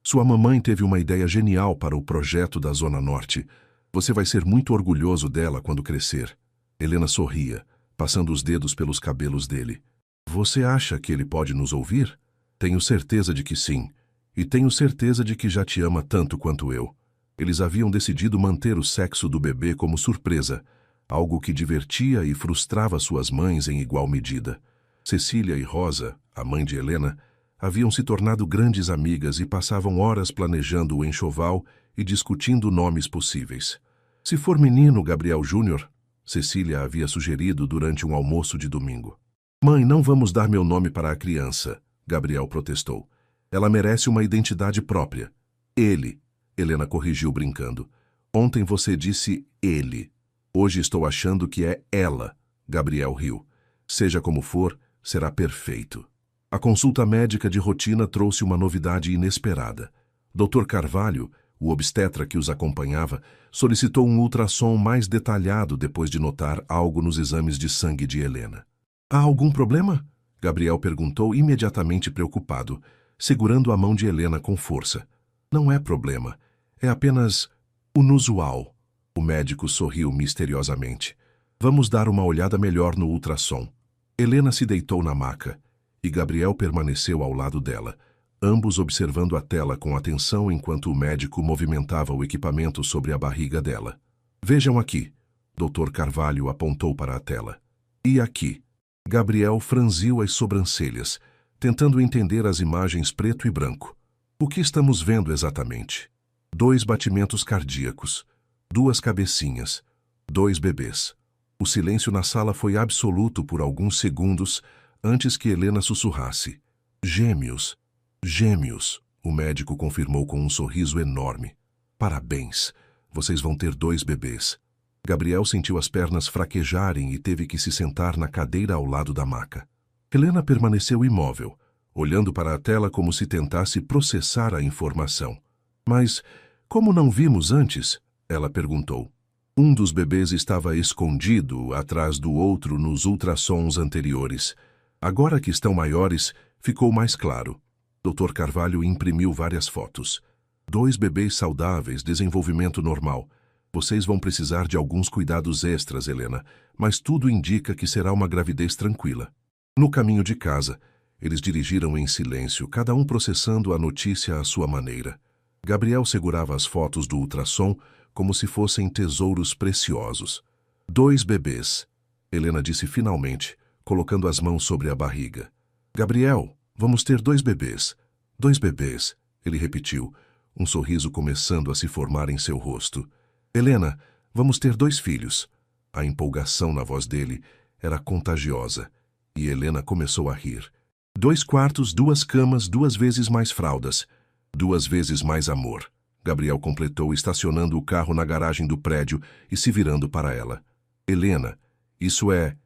Sua mamãe teve uma ideia genial para o projeto da Zona Norte. Você vai ser muito orgulhoso dela quando crescer. Helena sorria, passando os dedos pelos cabelos dele. Você acha que ele pode nos ouvir? Tenho certeza de que sim. E tenho certeza de que já te ama tanto quanto eu. Eles haviam decidido manter o sexo do bebê como surpresa, algo que divertia e frustrava suas mães em igual medida. Cecília e Rosa, a mãe de Helena, haviam se tornado grandes amigas e passavam horas planejando o enxoval e discutindo nomes possíveis. Se for menino, Gabriel Júnior, Cecília havia sugerido durante um almoço de domingo. Mãe, não vamos dar meu nome para a criança, Gabriel protestou. Ela merece uma identidade própria. Ele, Helena corrigiu brincando. Ontem você disse ele. Hoje estou achando que é ela, Gabriel riu. Seja como for, será perfeito. A consulta médica de rotina trouxe uma novidade inesperada. Dr. Carvalho, o obstetra que os acompanhava, solicitou um ultrassom mais detalhado depois de notar algo nos exames de sangue de Helena. Há algum problema? Gabriel perguntou imediatamente preocupado, segurando a mão de Helena com força. Não é problema. É apenas inusual. O médico sorriu misteriosamente. Vamos dar uma olhada melhor no ultrassom. Helena se deitou na maca e Gabriel permaneceu ao lado dela, ambos observando a tela com atenção enquanto o médico movimentava o equipamento sobre a barriga dela. Vejam aqui. Dr. Carvalho apontou para a tela. E aqui? Gabriel franziu as sobrancelhas, tentando entender as imagens preto e branco. O que estamos vendo exatamente? 2 batimentos cardíacos, 2 cabecinhas, 2 bebês. O silêncio na sala foi absoluto por alguns segundos antes que Helena sussurrasse. Gêmeos, gêmeos, o médico confirmou com um sorriso enorme. Parabéns, vocês vão ter 2 bebês. Gabriel sentiu as pernas fraquejarem e teve que se sentar na cadeira ao lado da maca. Helena permaneceu imóvel, olhando para a tela como se tentasse processar a informação. Mas, como não vimos antes? Ela perguntou. Um dos bebês estava escondido atrás do outro nos ultrassons anteriores. Agora que estão maiores, ficou mais claro. Dr. Carvalho imprimiu várias fotos. 2 bebês saudáveis, desenvolvimento normal. Vocês vão precisar de alguns cuidados extras, Helena, mas tudo indica que será uma gravidez tranquila. No caminho de casa, eles dirigiram em silêncio, cada um processando a notícia à sua maneira. Gabriel segurava as fotos do ultrassom como se fossem tesouros preciosos. 2 bebês, Helena disse finalmente, colocando as mãos sobre a barriga. Gabriel, vamos ter 2 bebês. 2 bebês, ele repetiu, um sorriso começando a se formar em seu rosto. Helena, vamos ter 2 filhos. A empolgação na voz dele era contagiosa, e Helena começou a rir. 2 quartos, 2 camas, 2 vezes mais fraldas, 2 vezes mais amor. Gabriel completou, estacionando o carro na garagem do prédio e se virando para ela. Helena, isso é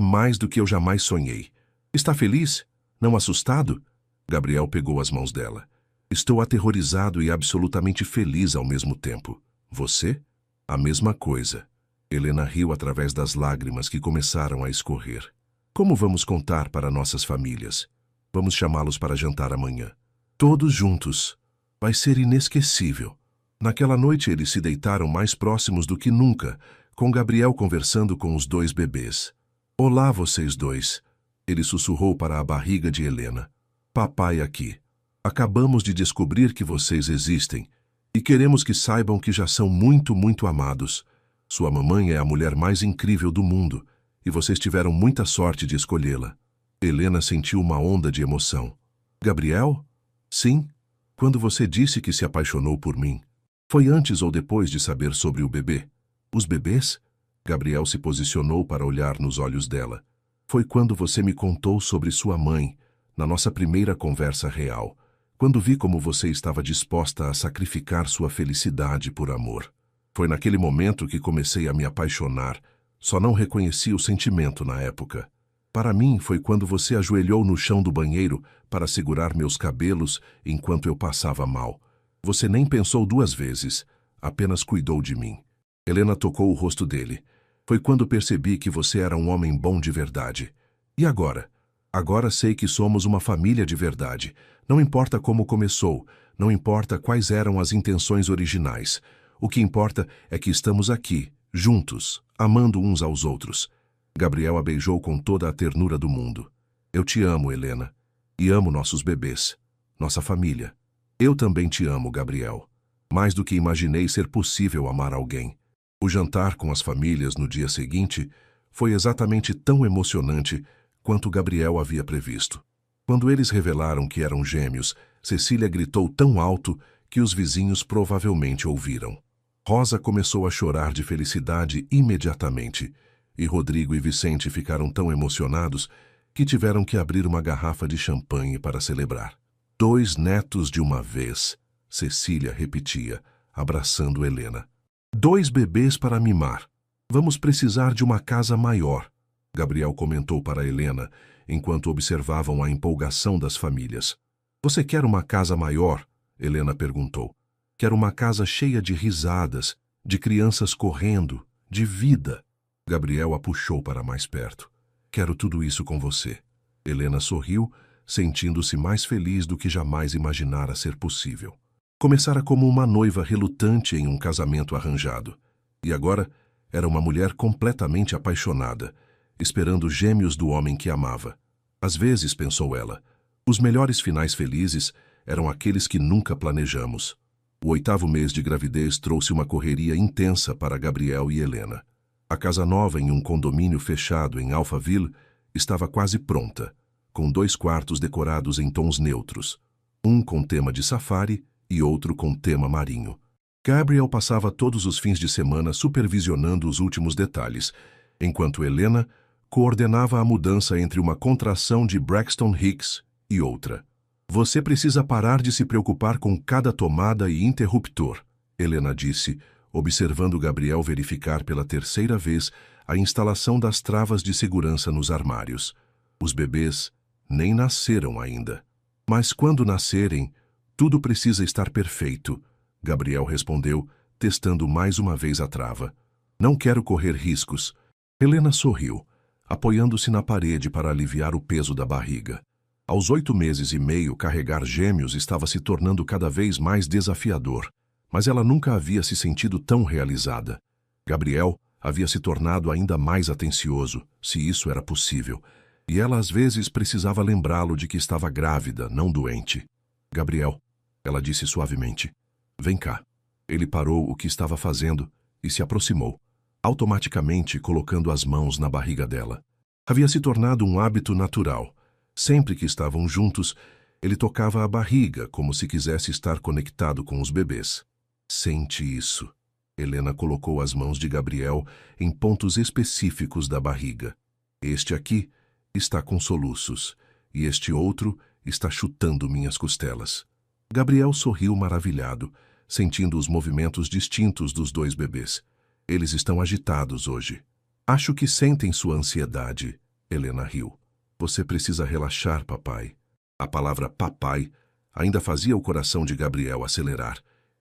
mais do que eu jamais sonhei. Está feliz? Não assustado? Gabriel pegou as mãos dela. Estou aterrorizado e absolutamente feliz ao mesmo tempo. Você? A mesma coisa. Helena riu através das lágrimas que começaram a escorrer. Como vamos contar para nossas famílias? Vamos chamá-los para jantar amanhã. Todos juntos. Vai ser inesquecível. Naquela noite eles se deitaram mais próximos do que nunca, com Gabriel conversando com os 2 bebês. Olá, vocês 2. Ele sussurrou para a barriga de Helena. Papai aqui. Acabamos de descobrir que vocês existem e queremos que saibam que já são muito, muito amados. Sua mamãe é a mulher mais incrível do mundo e vocês tiveram muita sorte de escolhê-la. Helena sentiu uma onda de emoção. Gabriel? Sim. Quando você disse que se apaixonou por mim, foi antes ou depois de saber sobre o bebê? Os bebês? Gabriel se posicionou para olhar nos olhos dela. Foi quando você me contou sobre sua mãe, na nossa primeira conversa real, quando vi como você estava disposta a sacrificar sua felicidade por amor. Foi naquele momento que comecei a me apaixonar, só não reconheci o sentimento na época. Para mim, foi quando você ajoelhou no chão do banheiro para segurar meus cabelos enquanto eu passava mal. Você nem pensou 2 vezes, apenas cuidou de mim. Helena tocou o rosto dele. Foi quando percebi que você era um homem bom de verdade. E agora? Agora sei que somos uma família de verdade. Não importa como começou, Não importa quais eram as intenções originais. O que importa é que estamos aqui, juntos, amando uns aos outros. Gabriel a beijou com toda a ternura do mundo. Eu te amo, Helena. E amo nossos bebês, nossa família. Eu também te amo, Gabriel. Mais do que imaginei ser possível amar alguém. O jantar com as famílias no dia seguinte foi exatamente tão emocionante quanto Gabriel havia previsto. Quando eles revelaram que eram gêmeos, Cecília gritou tão alto que os vizinhos provavelmente ouviram. Rosa começou a chorar de felicidade imediatamente, e Rodrigo e Vicente ficaram tão emocionados que tiveram que abrir uma garrafa de champanhe para celebrar. 2 netos de uma vez, Cecília repetia, abraçando Helena. 2 bebês para mimar. Vamos precisar de uma casa maior, Gabriel comentou para Helena, enquanto observavam a empolgação das famílias. Você quer uma casa maior? Helena perguntou. Quero uma casa cheia de risadas, de crianças correndo, de vida. Gabriel a puxou para mais perto. Quero tudo isso com você. Helena sorriu, sentindo-se mais feliz do que jamais imaginara ser possível. Começara como uma noiva relutante em um casamento arranjado. E agora era uma mulher completamente apaixonada, esperando gêmeos do homem que amava. Às vezes, pensou ela, os melhores finais felizes eram aqueles que nunca planejamos. O 8º mês de gravidez trouxe uma correria intensa para Gabriel e Helena. A casa nova em um condomínio fechado em Alphaville estava quase pronta, com 2 quartos decorados em tons neutros, um com tema de safari e outro com tema marinho. Gabriel passava todos os fins de semana supervisionando os últimos detalhes, enquanto Helena coordenava a mudança entre uma contração de Braxton Hicks e outra. Você precisa parar de se preocupar com cada tomada e interruptor, Helena disse, observando Gabriel verificar pela 3ª vez a instalação das travas de segurança nos armários. Os bebês nem nasceram ainda. Mas quando nascerem, tudo precisa estar perfeito, Gabriel respondeu, testando mais uma vez a trava. Não quero correr riscos. Helena sorriu, apoiando-se na parede para aliviar o peso da barriga. Aos 8 meses e meio, carregar gêmeos estava se tornando cada vez mais desafiador, mas ela nunca havia se sentido tão realizada. Gabriel havia se tornado ainda mais atencioso, se isso era possível, e ela às vezes precisava lembrá-lo de que estava grávida, não doente. Gabriel, ela disse suavemente, vem cá. Ele parou o que estava fazendo e se aproximou, automaticamente colocando as mãos na barriga dela. Havia se tornado um hábito natural. Sempre que estavam juntos, ele tocava a barriga como se quisesse estar conectado com os bebês. Sente isso. Helena colocou as mãos de Gabriel em pontos específicos da barriga. Este aqui está com soluços, e este outro está chutando minhas costelas. Gabriel sorriu maravilhado, sentindo os movimentos distintos dos 2 bebês. Eles estão agitados hoje. Acho que sentem sua ansiedade. Helena riu. Você precisa relaxar, papai. A palavra papai ainda fazia o coração de Gabriel acelerar.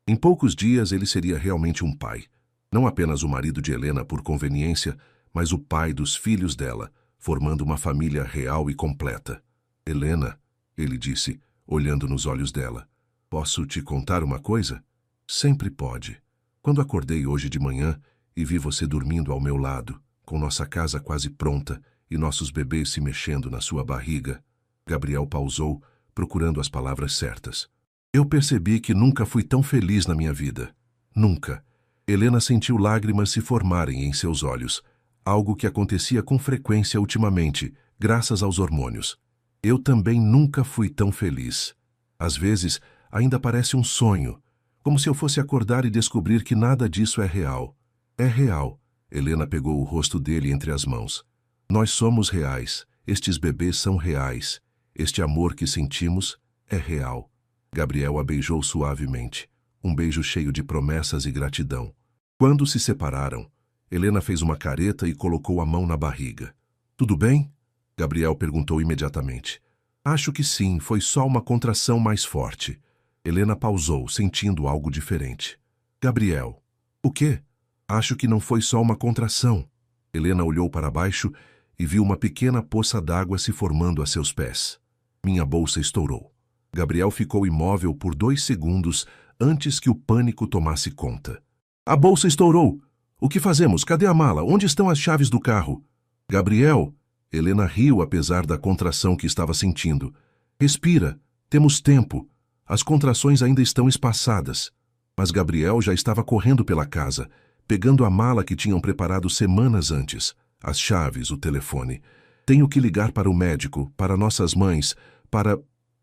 Em poucos dias ele seria realmente um pai. Não apenas o marido de Helena por conveniência, mas o pai dos filhos dela, formando uma família real e completa. Helena, ele disse, olhando nos olhos dela, posso te contar uma coisa? Sempre pode. Quando acordei hoje de manhã e vi você dormindo ao meu lado, com nossa casa quase pronta e nossos bebês se mexendo na sua barriga, Gabriel pausou, procurando as palavras certas. Eu percebi que nunca fui tão feliz na minha vida. Nunca. Helena sentiu lágrimas se formarem em seus olhos, algo que acontecia com frequência ultimamente, graças aos hormônios. Eu também nunca fui tão feliz. Às vezes, ainda parece um sonho, como se eu fosse acordar e descobrir que nada disso é real. É real. Helena pegou o rosto dele entre as mãos. Nós somos reais. Estes bebês são reais. Este amor que sentimos é real. Gabriel a beijou suavemente, um beijo cheio de promessas e gratidão. Quando se separaram, Helena fez uma careta e colocou a mão na barriga. Tudo bem? Gabriel perguntou imediatamente. Acho que sim, foi só uma contração mais forte. Helena pausou, sentindo algo diferente. Gabriel, o quê? Acho que não foi só uma contração. Helena olhou para baixo e viu uma pequena poça d'água se formando a seus pés. Minha bolsa estourou. Gabriel ficou imóvel por 2 segundos antes que o pânico tomasse conta. A bolsa estourou! O que fazemos? Cadê a mala? Onde estão as chaves do carro? Gabriel! Helena riu apesar da contração que estava sentindo. Respira. Temos tempo. As contrações ainda estão espaçadas. Mas Gabriel já estava correndo pela casa, pegando a mala que tinham preparado semanas antes. As chaves, o telefone. Tenho que ligar para o médico, para nossas mães, para...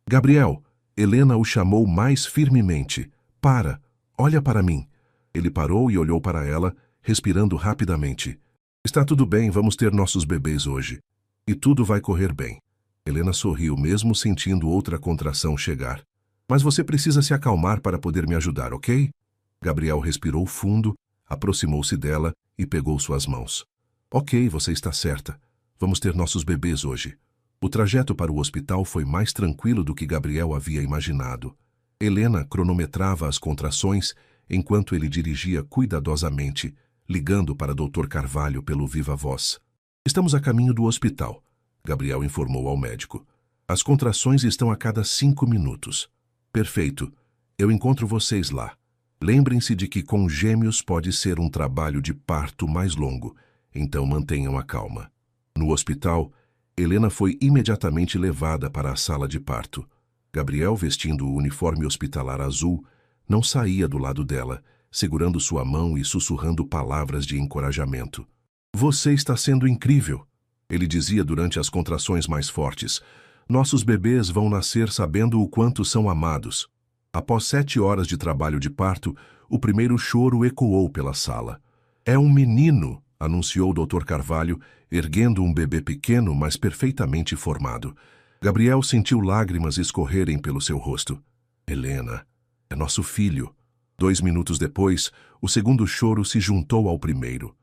Gabriel! Helena o chamou mais firmemente. Para! Olha para mim. Ele parou e olhou para ela, respirando rapidamente. Está tudo bem, vamos ter nossos bebês hoje. E tudo vai correr bem. Helena sorriu, mesmo sentindo outra contração chegar. Mas você precisa se acalmar para poder me ajudar, ok? Gabriel respirou fundo, aproximou-se dela e pegou suas mãos. Ok, você está certa. Vamos ter nossos bebês hoje. O trajeto para o hospital foi mais tranquilo do que Gabriel havia imaginado. Helena cronometrava as contrações enquanto ele dirigia cuidadosamente, ligando para Dr. Carvalho pelo viva-voz. Estamos a caminho do hospital, Gabriel informou ao médico. As contrações estão a cada 5 minutos. Perfeito. Eu encontro vocês lá. Lembrem-se de que com gêmeos pode ser um trabalho de parto mais longo, então mantenham a calma. No hospital, Helena foi imediatamente levada para a sala de parto. Gabriel, vestindo o uniforme hospitalar azul, não saía do lado dela, segurando sua mão e sussurrando palavras de encorajamento. Você está sendo incrível, ele dizia durante as contrações mais fortes. Nossos bebês vão nascer sabendo o quanto são amados. Após 7 horas de trabalho de parto, o primeiro choro ecoou pela sala. É um menino, anunciou o Dr. Carvalho, erguendo um bebê pequeno, mas perfeitamente formado. Gabriel sentiu lágrimas escorrerem pelo seu rosto. Helena, é nosso filho. 2 minutos depois, o segundo choro se juntou ao primeiro.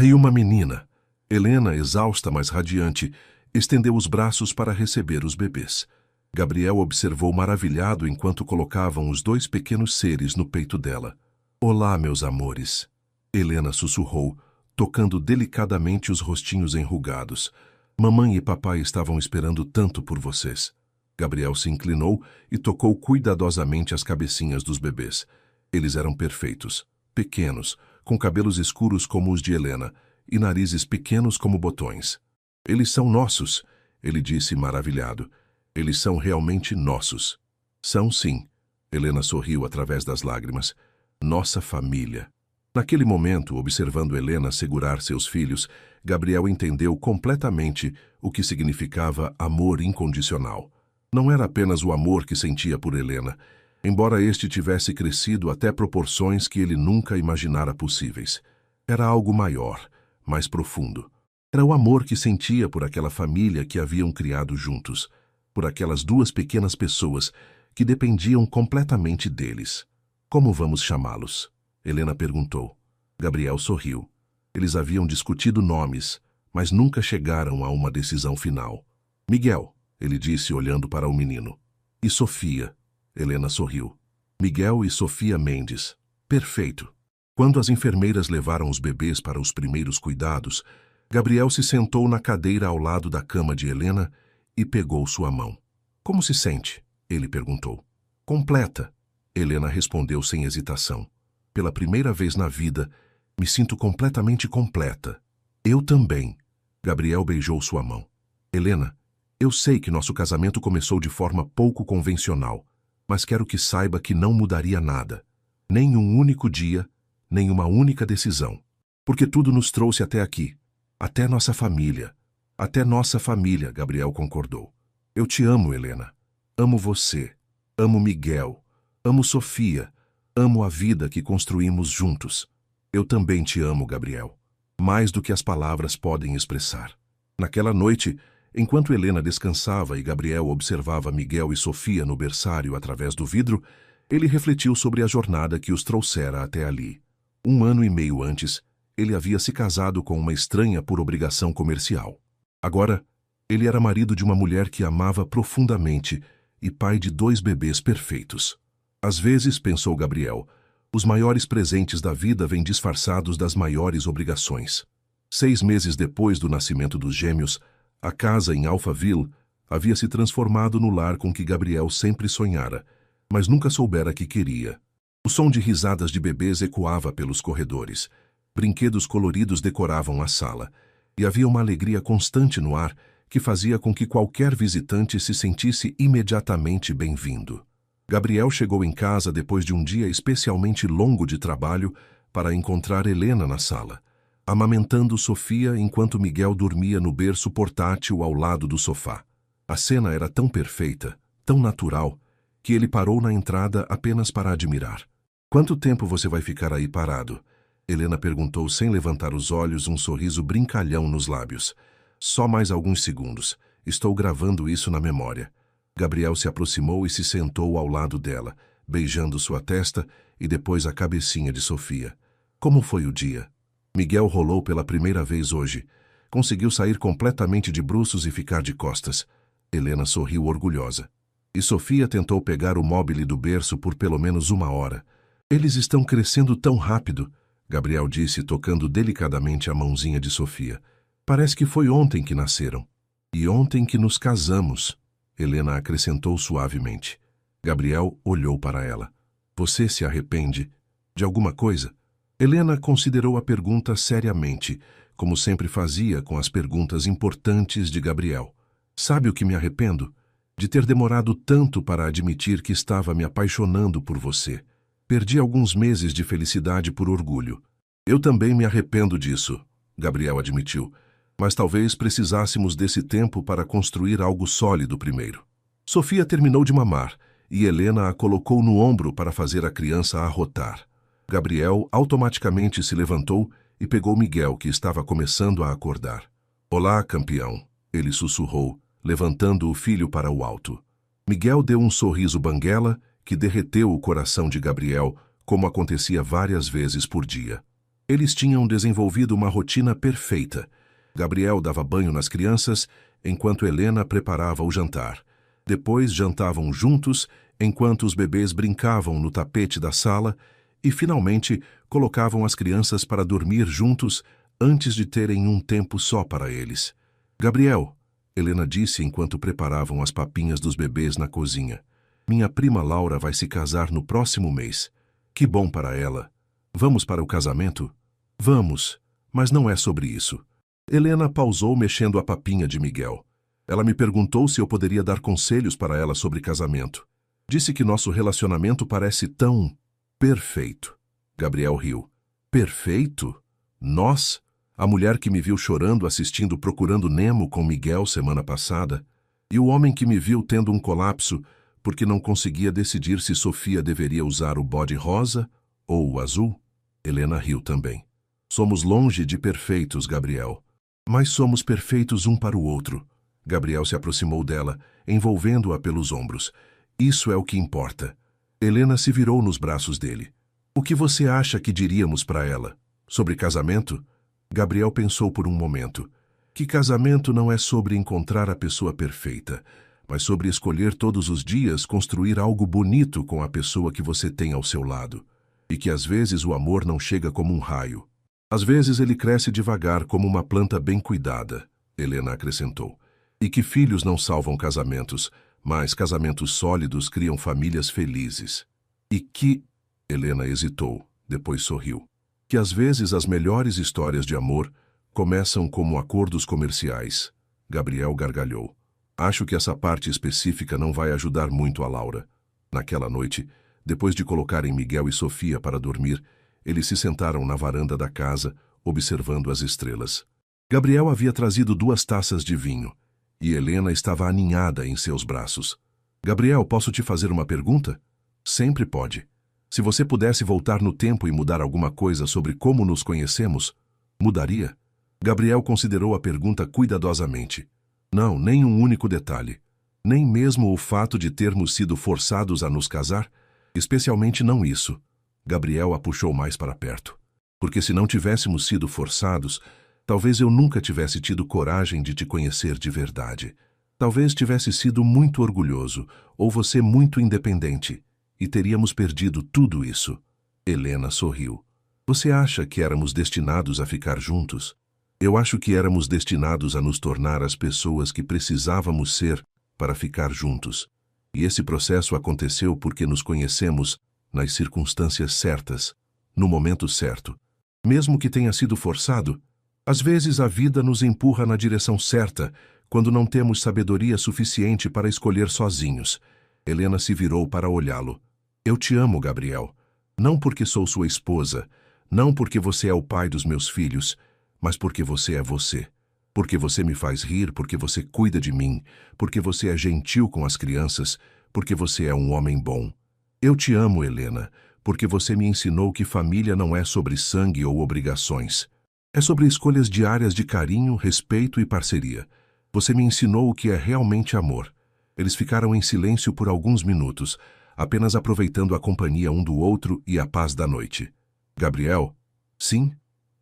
E uma menina. Helena, exausta, mas radiante, estendeu os braços para receber os bebês. Gabriel observou maravilhado enquanto colocavam os 2 pequenos seres no peito dela. Olá, meus amores. Helena sussurrou, tocando delicadamente os rostinhos enrugados. Mamãe e papai estavam esperando tanto por vocês. Gabriel se inclinou e tocou cuidadosamente as cabecinhas dos bebês. Eles eram perfeitos, pequenos, com cabelos escuros como os de Helena e narizes pequenos como botões. Eles são nossos, ele disse maravilhado. Eles são realmente nossos. São sim. Helena sorriu através das lágrimas. Nossa família. Naquele momento, observando Helena segurar seus filhos, Gabriel entendeu completamente o que significava amor incondicional. Não era apenas o amor que sentia por Helena, embora este tivesse crescido até proporções que ele nunca imaginara possíveis. Era algo maior, mais profundo. Era o amor que sentia por aquela família que haviam criado juntos, por aquelas 2 pequenas pessoas que dependiam completamente deles. Como vamos chamá-los? Helena perguntou. Gabriel sorriu. Eles haviam discutido nomes, mas nunca chegaram a uma decisão final. Miguel, ele disse olhando para o menino. E Sofia. Helena sorriu. Miguel e Sofia Mendes. Perfeito. Quando as enfermeiras levaram os bebês para os primeiros cuidados, Gabriel se sentou na cadeira ao lado da cama de Helena e pegou sua mão. Como se sente? Ele perguntou. Completa. Helena respondeu sem hesitação. Pela primeira vez na vida, me sinto completamente completa. Eu também. Gabriel beijou sua mão. Helena, eu sei que nosso casamento começou de forma pouco convencional, mas quero que saiba que não mudaria nada. Nem um único dia, nem uma única decisão. Porque tudo nos trouxe até aqui. Até nossa família. Até nossa família, Gabriel concordou. Eu te amo, Helena. Amo você. Amo Miguel. Amo Sofia. Amo a vida que construímos juntos. Eu também te amo, Gabriel. Mais do que as palavras podem expressar. Naquela noite, enquanto Helena descansava e Gabriel observava Miguel e Sofia no berçário através do vidro, ele refletiu sobre a jornada que os trouxera até ali. 1 ano e meio antes, ele havia se casado com uma estranha por obrigação comercial. Agora, ele era marido de uma mulher que amava profundamente e pai de 2 bebês perfeitos. Às vezes, pensou Gabriel, os maiores presentes da vida vêm disfarçados das maiores obrigações. 6 meses depois do nascimento dos gêmeos, a casa em Alphaville, havia se transformado no lar com que Gabriel sempre sonhara, mas nunca soubera que queria. O som de risadas de bebês ecoava pelos corredores. Brinquedos coloridos decoravam a sala, e havia uma alegria constante no ar que fazia com que qualquer visitante se sentisse imediatamente bem-vindo. Gabriel chegou em casa depois de um dia especialmente longo de trabalho para encontrar Helena na sala, amamentando Sofia enquanto Miguel dormia no berço portátil ao lado do sofá. A cena era tão perfeita, tão natural, que ele parou na entrada apenas para admirar. "Quanto tempo você vai ficar aí parado?" Helena perguntou sem levantar os olhos, um sorriso brincalhão nos lábios. "Só mais alguns segundos. Estou gravando isso na memória." Gabriel se aproximou e se sentou ao lado dela, beijando sua testa e depois a cabecinha de Sofia. "Como foi o dia?" Miguel rolou pela primeira vez hoje. Conseguiu sair completamente de bruços e ficar de costas. Helena sorriu orgulhosa. E Sofia tentou pegar o móbile do berço por pelo menos 1 hora. "Eles estão crescendo tão rápido", Gabriel disse, tocando delicadamente a mãozinha de Sofia. "Parece que foi ontem que nasceram." "E ontem que nos casamos", Helena acrescentou suavemente. Gabriel olhou para ela. "Você se arrepende de alguma coisa?" Helena considerou a pergunta seriamente, como sempre fazia com as perguntas importantes de Gabriel. "Sabe o que me arrependo? De ter demorado tanto para admitir que estava me apaixonando por você. Perdi alguns meses de felicidade por orgulho." "Eu também me arrependo disso", Gabriel admitiu. "Mas talvez precisássemos desse tempo para construir algo sólido primeiro." Sofia terminou de mamar, e Helena a colocou no ombro para fazer a criança arrotar. Gabriel automaticamente se levantou e pegou Miguel, que estava começando a acordar. "Olá, campeão", ele sussurrou, levantando o filho para o alto. Miguel deu um sorriso banguela que derreteu o coração de Gabriel, como acontecia várias vezes por dia. Eles tinham desenvolvido uma rotina perfeita. Gabriel dava banho nas crianças, enquanto Helena preparava o jantar. Depois jantavam juntos, enquanto os bebês brincavam no tapete da sala, e finalmente colocavam as crianças para dormir juntos antes de terem um tempo só para eles. "Gabriel", Helena disse enquanto preparavam as papinhas dos bebês na cozinha, "minha prima Laura vai se casar no próximo mês. Que bom para ela. Vamos para o casamento?" "Vamos, mas não é sobre isso." Helena pausou mexendo a papinha de Miguel. Ela me perguntou se eu poderia dar conselhos para ela sobre casamento. Disse que nosso relacionamento parece tão perfeito. Gabriel riu. "Perfeito? Nós? A mulher que me viu chorando assistindo Procurando Nemo com Miguel semana passada, e o homem que me viu tendo um colapso porque não conseguia decidir se Sofia deveria usar o bode rosa ou o azul?" Helena riu também. "Somos longe de perfeitos, Gabriel. Mas somos perfeitos um para o outro." Gabriel se aproximou dela, envolvendo-a pelos ombros. "Isso é o que importa." Helena se virou nos braços dele. "O que você acha que diríamos para ela? Sobre casamento?" Gabriel pensou por um momento. Que casamento não é sobre encontrar a pessoa perfeita, mas sobre escolher todos os dias construir algo bonito com a pessoa que você tem ao seu lado. E que às vezes o amor não chega como um raio. Às vezes ele cresce devagar como uma planta bem cuidada, Helena acrescentou. E que filhos não salvam casamentos, mas casamentos sólidos criam famílias felizes. E que... Helena hesitou, depois sorriu. Que às vezes as melhores histórias de amor começam como acordos comerciais. Gabriel gargalhou. Acho que essa parte específica não vai ajudar muito a Laura. Naquela noite, depois de colocarem Miguel e Sofia para dormir, eles se sentaram na varanda da casa, observando as estrelas. Gabriel havia trazido 2 taças de vinho, e Helena estava aninhada em seus braços. Gabriel, posso te fazer uma pergunta? Sempre pode. Se você pudesse voltar no tempo e mudar alguma coisa sobre como nos conhecemos, mudaria? Gabriel considerou a pergunta cuidadosamente. Não, nem um único detalhe. Nem mesmo o fato de termos sido forçados a nos casar? Especialmente não isso. Gabriel a puxou mais para perto. Porque se não tivéssemos sido forçados, talvez eu nunca tivesse tido coragem de te conhecer de verdade. Talvez tivesse sido muito orgulhoso, ou você muito independente, e teríamos perdido tudo isso. Helena sorriu. Você acha que éramos destinados a ficar juntos? Eu acho que éramos destinados a nos tornar as pessoas que precisávamos ser para ficar juntos. E esse processo aconteceu porque nos conhecemos nas circunstâncias certas, no momento certo. Mesmo que tenha sido forçado, às vezes a vida nos empurra na direção certa, quando não temos sabedoria suficiente para escolher sozinhos. Helena se virou para olhá-lo. Eu te amo, Gabriel. Não porque sou sua esposa, não porque você é o pai dos meus filhos, mas porque você é você. Porque você me faz rir, porque você cuida de mim, porque você é gentil com as crianças, porque você é um homem bom. Eu te amo, Helena, porque você me ensinou que família não é sobre sangue ou obrigações. É sobre escolhas diárias de carinho, respeito e parceria. Você me ensinou o que é realmente amor. Eles ficaram em silêncio por alguns minutos, apenas aproveitando a companhia um do outro e a paz da noite. Gabriel? Sim?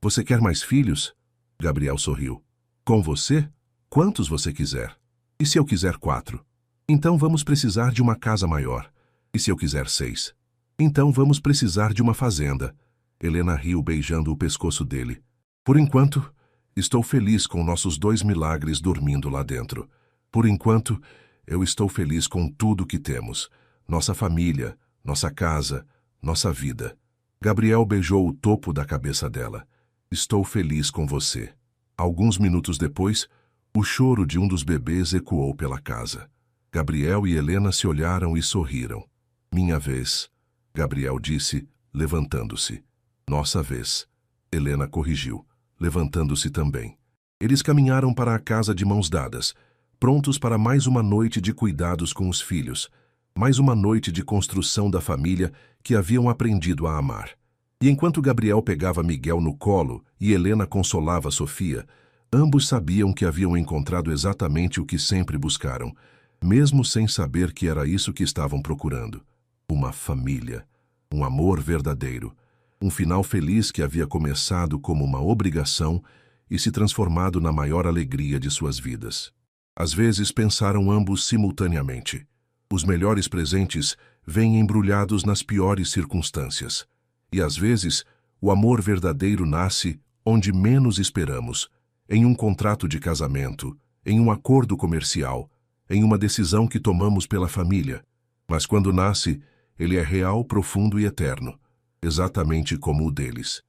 Você quer mais filhos? Gabriel sorriu. Com você? Quantos você quiser. E se eu quiser 4? Então vamos precisar de uma casa maior. E se eu quiser 6? Então vamos precisar de uma fazenda. Helena riu beijando o pescoço dele. Por enquanto, estou feliz com nossos 2 milagres dormindo lá dentro. Por enquanto, eu estou feliz com tudo que temos. Nossa família, nossa casa, nossa vida. Gabriel beijou o topo da cabeça dela. Estou feliz com você. Alguns minutos depois, o choro de um dos bebês ecoou pela casa. Gabriel e Helena se olharam e sorriram. Minha vez, Gabriel disse, levantando-se. Nossa vez, Helena corrigiu, levantando-se também. Eles caminharam para a casa de mãos dadas, prontos para mais uma noite de cuidados com os filhos, mais uma noite de construção da família que haviam aprendido a amar. E enquanto Gabriel pegava Miguel no colo e Helena consolava Sofia, ambos sabiam que haviam encontrado exatamente o que sempre buscaram, mesmo sem saber que era isso que estavam procurando. Uma família, um amor verdadeiro, um final feliz que havia começado como uma obrigação e se transformado na maior alegria de suas vidas. Às vezes pensaram ambos simultaneamente. Os melhores presentes vêm embrulhados nas piores circunstâncias. E às vezes, o amor verdadeiro nasce onde menos esperamos, em um contrato de casamento, em um acordo comercial, em uma decisão que tomamos pela família. Mas quando nasce, ele é real, profundo e eterno, exatamente como o deles.